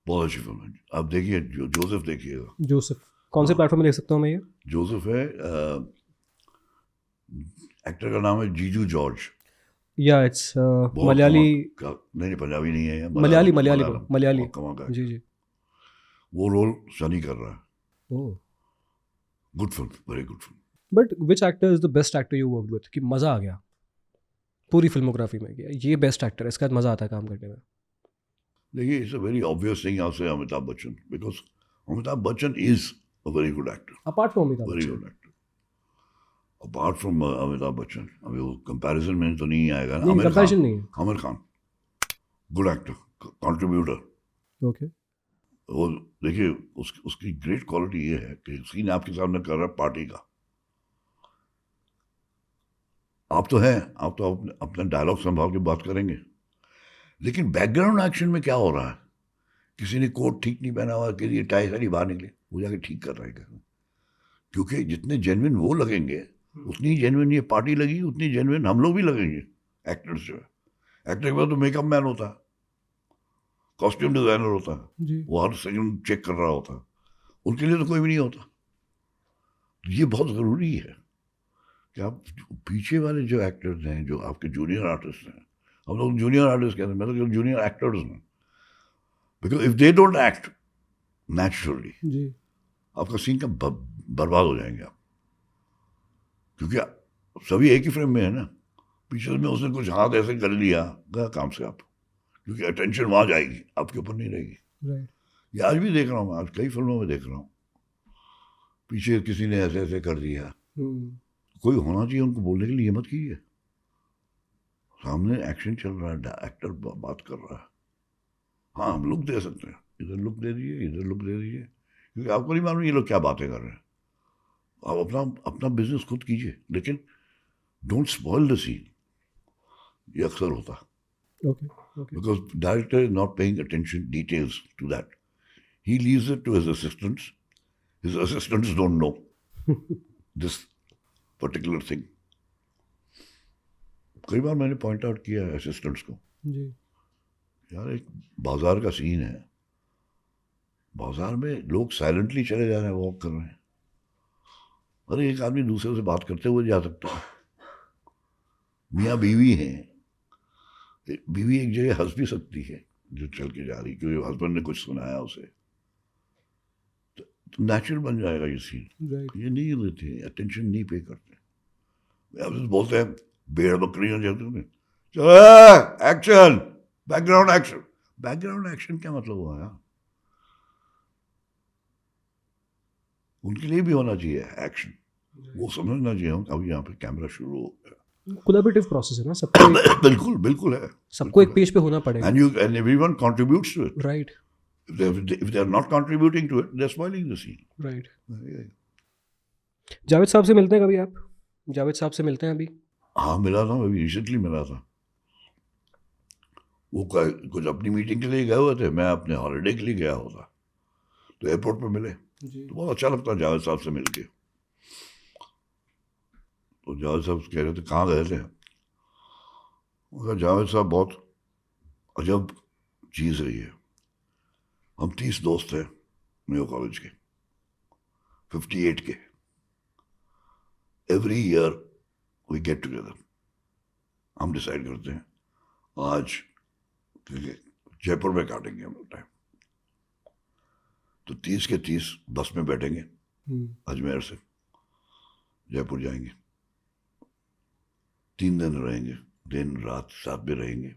बहुत अच्छी फिल्म है, आप देखिए. जोसेफ देखिएगा. जोसेफ कौन से प्लेटफॉर्म में देख सकता हूँ मैं ये? जोसेफ है, एक्टर का नाम है जीजू जॉर्ज. या इट्स बहुत मलयाली. नहीं, पंजाबी नहीं है, मलयाली बहुत कमाल का. जी जी. वो रोल सनी कर रहा है. Oh. Good film, very good film. But which actor is the best actor you work with कि मज़ा आ गया पूरी फिल्मोग्राफी में कि ये बेस्ट एक्टर है, इसका मज़ा आता है काम करने में? देखिए, it's a very obvious thing. आपसे Amitabh Bachchan, because Amitabh Bachchan is a very good actor, apart from Amitabh very Bachchan. Good actor. Apart from Amitabh Bachchan, अभी वो कंपैरिजन में तो नहीं आएगा ना. नहीं आमिर कंपैरिजन खान, नहीं है. Aamir Khan good actor, contributor. Okay. वो देखिए, उसकी ग्रेट क्वालिटी ये है कि सीन आपके सामने कर रहा है पार्टी का. आप तो हैं, आप तो अपना डायलॉग संभाल के बात करेंगे, लेकिन बैकग्राउंड एक्शन में क्या हो रहा है. किसी ने कोट ठीक नहीं पहना हुआ, किसी की टाई सारी बाहर निकली, वो जाके ठीक कर रहा है. क्योंकि जितने जेन्युइन वो लगेंगे, उतनी जेन्युइन ये पार्टी लगी, उतनी जेन्युइन हम लोग भी लगेंगे. एक्टर्स जो है, एक्टर के बाद तो मेकअप मैन होता है, कॉस्ट्यूम डिजाइनर होता है, जी. वो हर सेकंड चेक कर रहा होता है. उनके लिए तो कोई भी नहीं होता. ये बहुत ज़रूरी है कि आप पीछे वाले जो एक्टर्स हैं, जो आपके जूनियर आर्टिस्ट हैं, हम लोग जूनियर आर्टिस्ट कहते हैं, मतलब जूनियर एक्टर्स हैं, because if they don't act naturally, जी. आपका सीन का बर्बाद हो जाएंगे आप. क्योंकि सभी एक ही फ्रेम में है ना. पीछे में उसने कुछ हाथ ऐसे कर लिया, गया काम से आप. क्योंकि अटेंशन वहाँ जाएगी, आपके ऊपर नहीं रहेगी. राइट. ये आज भी देख रहा हूँ, आज कई फिल्मों में देख रहा हूँ, पीछे किसी ने ऐसे ऐसे कर दिया. कोई होना चाहिए उनको बोलने के लिए, मत कीजिए. सामने एक्शन चल रहा है, एक्टर बात कर रहा है. हाँ, हम लुक दे सकते हैं, इधर लुक दे दीजिए, इधर लुक दे दीजिए, क्योंकि आपको नहीं मालूम ये लोग क्या बातें कर रहे हैं. आप अपना बिजनेस खुद कीजिए, लेकिन डोंट स्पॉइल द सीन. ये अक्सर होता है, okay okay. because director is not paying attention details to that. He leaves it to his assistants. His assistants don't know this particular thing. कई बार मैंने पॉइंट आउट किया है असिस्टेंट्स को, जी. यार एक बाजार का सीन है, बाजार में लोग साइलेंटली चले जा रहे हैं, वॉक कर रहे हैं. अरे एक आदमी दूसरे से बात करते हुए जा सकता है. मियाँ बीवी हैं, बीवी एक जगह हंस भी सकती है जो चल के जा रही, क्योंकि हस्बैंड ने कुछ सुनाया उसे, तो नेचुरल बन जाएगा ये सीन. राइट. ये नहीं देते, अटेंशन नहीं पे करते. अब बोलते हैं भेड़ बकरियां जाते हैं, चलो action, background action. Background action क्या मतलब हुआ यार? उनके लिए भी होना चाहिए एक्शन. वो समझना चाहिए अभी यहाँ पे कैमरा शुरू हो गया. कोलैबोरेटिव प्रोसेस है ना, सबको बिल्कुल बिल्कुल है, सबको एक पेज पे होना पड़ेगा. And everyone contributes to it. Right. If they are not contributing to it, they're spoiling the scene. Right. Yeah. Javed साहब से मिलते हैं कभी आप? जावेद साहब से मिलते हैं अभी? हाँ मिला था, अभी रिसेंटली मिला था। वो कुछ अपनी मीटिंग के लिए गए हुए थे, मैं अपने हॉलीडे के लिए गया हुआ था, तो एयरपोर्ट पर मिले। जी। तो बहुत अच्छा लगता जावेद साहब से मिल के। तो जावेद साहब कह रहे थे कहाँ गए थे, उनका जावेद साहब बहुत अजब चीज़ रही है। हम 30 दोस्त हैं मेयो कॉलेज के, 58 के। Every year we get together, हम डिसाइड करते हैं आज जयपुर में काटेंगे हम टाइम। तो 30 के 30 बस में बैठेंगे, अजमेर से जयपुर जाएंगे, 3 दिन रहेंगे, दिन रात साथ में रहेंगे।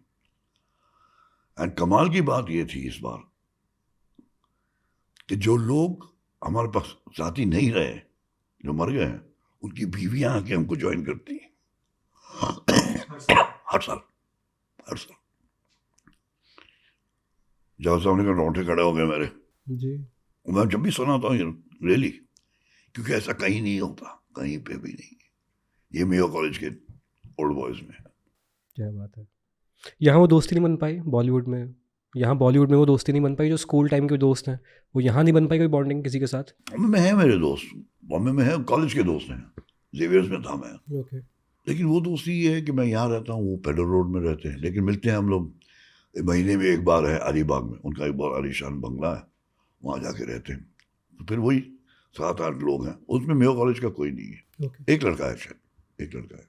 एंड कमाल की बात ये थी इस बार कि जो लोग हमारे पास साथी नहीं रहे, जो मर गए हैं, उनकी बीवियां आके हमको ज्वाइन करती हैं हर साल। जब सामने का रोंगटे खड़े हो गए मेरे जी। मैं जब भी सुनाता हूँ रियली, क्योंकि ऐसा कहीं नहीं होता, कहीं पे भी नहीं। ये मेयो कॉलेज के ओल्ड बॉयज में है। क्या बात है। यहाँ वो दोस्ती नहीं बन पाई बॉलीवुड में? यहाँ बॉलीवुड में वो दोस्ती नहीं बन पाई जो स्कूल टाइम के दोस्त हैं, वो यहाँ नहीं बन पाई कोई बॉन्डिंग किसी के साथ? बॉम्बे में है मेरे दोस्त, बॉम्बे में है, कॉलेज के दोस्त हैं, जेवियर्स में था मैं। ओके। लेकिन वो दोस्ती ये है कि मैं यहाँ रहता हूँ, वो पेडर रोड में रहते हैं, लेकिन मिलते हैं हम लोग महीने में एक बार है अलीबाग में, उनका एक बहुत आलीशान बंगला है, वहाँ जाके रहते हैं। तो फिर वही 7-8 लोग हैं, उसमें मेयो कॉलेज का कोई नहीं है। ओके। एक लड़का है, शायद एक लड़का है।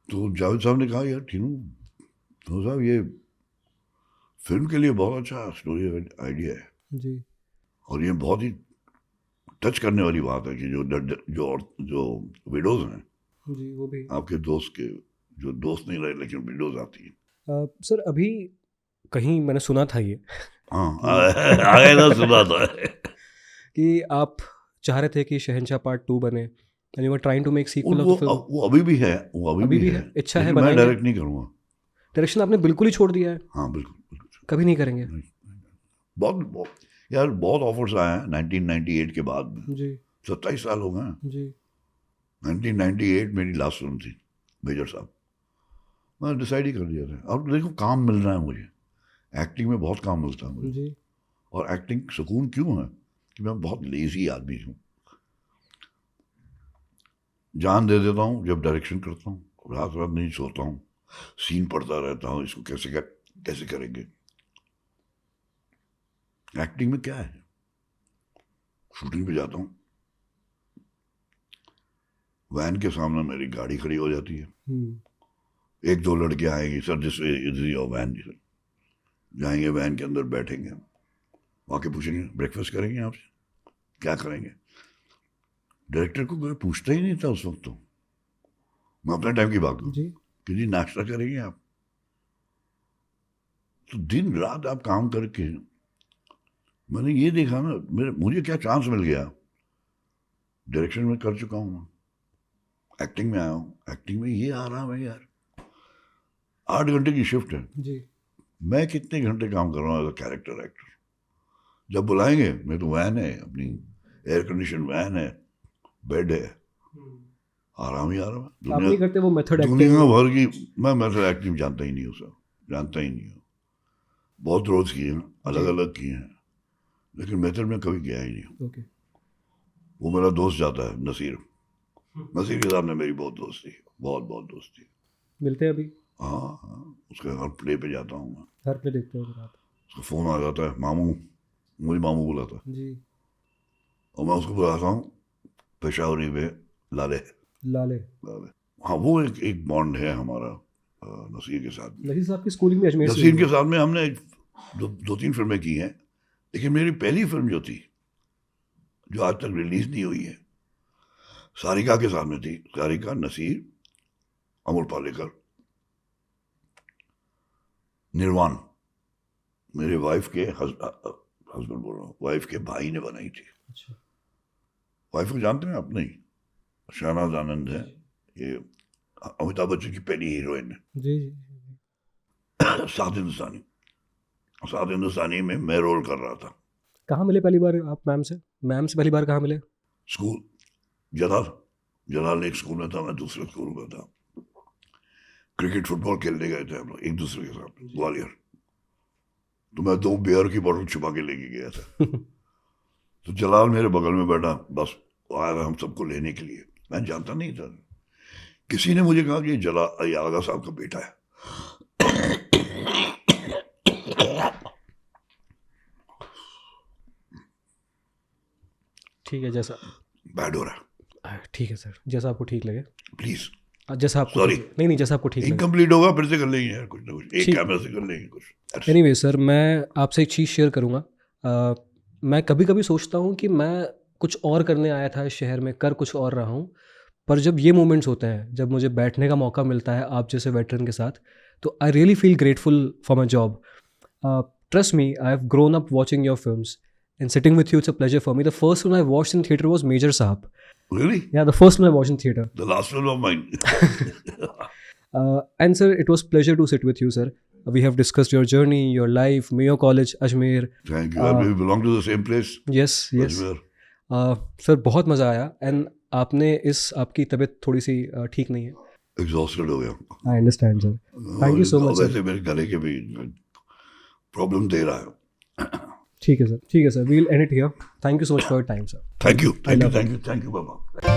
तो जावेद साहब ने कहा यार ठीनू तो साहब ये फिल्म के लिए बहुत अच्छा स्टोरी आइडिया है जी। और ये बहुत ही टच करने वाली बात है कि जो विडोज हैं जी वो भी। आपके दोस्त के, जो दोस्त नहीं रहे लेकिन विडोज आती है। सर अभी कहीं मैंने सुना था ये हाँ आगे ना सुना था कि आप चाह रहे थे कि शहंशाह पार्ट 2 बने and you were trying to make sequel of the film. वो अभी भी है, वो अभी भी है। इच्छा है लेकिन मैं बनाएंगे? डायरेक्ट नहीं करूँगा। डायरेक्शन आपने बिल्कुल ही छोड़ दिया है? हाँ बिल्कुल। कभी नहीं करेंगे? बहुत यार बहुत ऑफर्स आए हैं 1998 के बाद में। जी। 27 साल हो गए हैं। जी। 1998 मेरी लास्ट फिल्म थी मेजर साहब। मैंने डिसाइड ही कर दिया था, अब देखो काम मिल रहा है मुझे, एक्टिंग में बहुत काम मिलता है मुझे। जी। और एक्टिंग सुकून क्यों है कि मैं बहुत लेजी आदमी हूँ, जान दे देता हूँ जब डायरेक्शन करता हूँ, रात रात नहीं सोता हूँ, सीन पढ़ता रहता हूँ, इसको कैसे करेंगे। एक्टिंग में क्या है, शूटिंग पे जाता हूँ, वैन के सामने मेरी गाड़ी खड़ी हो जाती है, 1-2 लड़के आएंगे, sir this is your van, sir जाएंगे वैन के अंदर बैठेंगे, वहाँ के पूछेंगे ब्रेकफास्ट करेंगे आपसे, क्या करेंगे। डायरेक्टर को कोई पूछता ही नहीं था उस वक्त, तो मैं अपने टाइम की बात करूँ कि जी नाश्ता करेंगे आप। तो दिन रात आप काम करके मैंने ये देखा ना, मुझे क्या चांस मिल गया, डायरेक्शन में कर चुका हूँ, एक्टिंग में आया हूँ, एक्टिंग में ये आराम है यार, 8 घंटे की शिफ्ट है जी। मैं कितने घंटे काम कर रहा हूँ एज अ कैरेक्टर एक्टर। जब बुलाएंगे मैं तो वैन है, अपनी एयर कंडीशन वैन है, बेड है, आराम ही आराम है। आप नहीं करते वो मेथड एक्टिंग? दुनिया भर की मैं मेथड एक्टिंग जानता ही नहीं हूँ सर, जानता ही नहीं हूँ। बहुत रोज किए हैं, अलग अलग किए हैं, लेकिन मेथड में कभी गया ही नहीं हूँ। ओके। वो मेरा दोस्त जाता है नसीर के सामने मेरी बहुत दोस्ती, बहुत दोस्ती। मिलते हैं अभी? हाँ उसके हर प्ले पे जाता हूँ मैं, हर प्ले देखते हो आप? उसका फ़ोन आ जाता है, मामू, मुझे मामू बुलाता है जी। और मैं उसको बुलाता हूँ पेशावरी में लाले। हाँ वो एक बॉन्ड है हमारा नसीर के साथ। नसीर साहब की स्कूलिंग में अजमेर से? नसीर के साथ में हमने 2-3 फिल्में की हैं, लेकिन मेरी पहली फिल्म जो थी, जो आज तक रिलीज नहीं हुई है, सारिका के साथ में थी। सारिका, नसीर, अमोल पालेकर, निर्वाण, मेरे वाइफ के हस्बैंड बोल रहा हूँ, वाइफ के भाई ने बनाई थी। अच्छा। वाइफ को जानते हैं आप? नहीं, शहनाज आनंद है, ये अमिताभ बच्चन की पहली हीरोइन है। जी। 7 हिंदुस्तानी, साथ हिंदुस्तानी में मैं रोल कर रहा था। कहाँ मिले पहली बार आप मैम से पहली बार कहाँ मिले? स्कूल जलाल एक स्कूल में था, मैं दूसरे स्कूल में था। क्रिकेट फुटबॉल खेलने गए थे हम लोग एक दूसरे के साथ ग्वालियर। तो मैं 2 बियर की बोतल छुपा के लेके गया था। तो जलाल मेरे बगल में बैठा, बस आया था हम सबको लेने के लिए। मैं जानता नहीं था, किसी ने मुझे कहा कि ये आगा साहब का बेटा है। ठीक है, जैसा बैड हो रहा है, ठीक है सर, जैसा आपको ठीक लगे। प्लीज। जैसा आपको Sorry. नहीं, जैसा आपको ठीक लगे। इनकम्प्लीट होगा, फिर से कर लेंगे यार, कुछ ना कुछ एक ठीक। कैमरा से कर लेंगे कुछ। एनीवे सर, मैं आपसे एक चीज़ शेयर करूँगा। मैं कभी कभी सोचता हूँ कि मैं कुछ और करने आया था इस शहर में, कर कुछ और रहा हूँ, पर जब ये मोमेंट्स होते हैं, जब मुझे बैठने का मौका मिलता है आप जैसे वेटरन के साथ, तो I really feel grateful for my job. Trust me, I have grown up watching your films and sitting with you, it's a pleasure for me. The first one I watched in theater was Major Saab. Really? Yeah, the first one I watched in theater. The last one of mine. And sir, it was pleasure to sit with you, sir. We have discussed your journey, your life, Mayo College, Ajmer. Thank you. We belong to the same place. Yes. Ajmer. Sir, बहुत मज़ा आया, and आपकी तबीयत थोड़ी सी ठीक नहीं है। Exhausted हो गया। I understand, sir. Thank you so much, sir. वैसे मेरे गले के भी प्रॉब्लम दे रहा है। ठीक है sir, we'll end it here. Thank you so much for your time, sir. Thank you, Baba.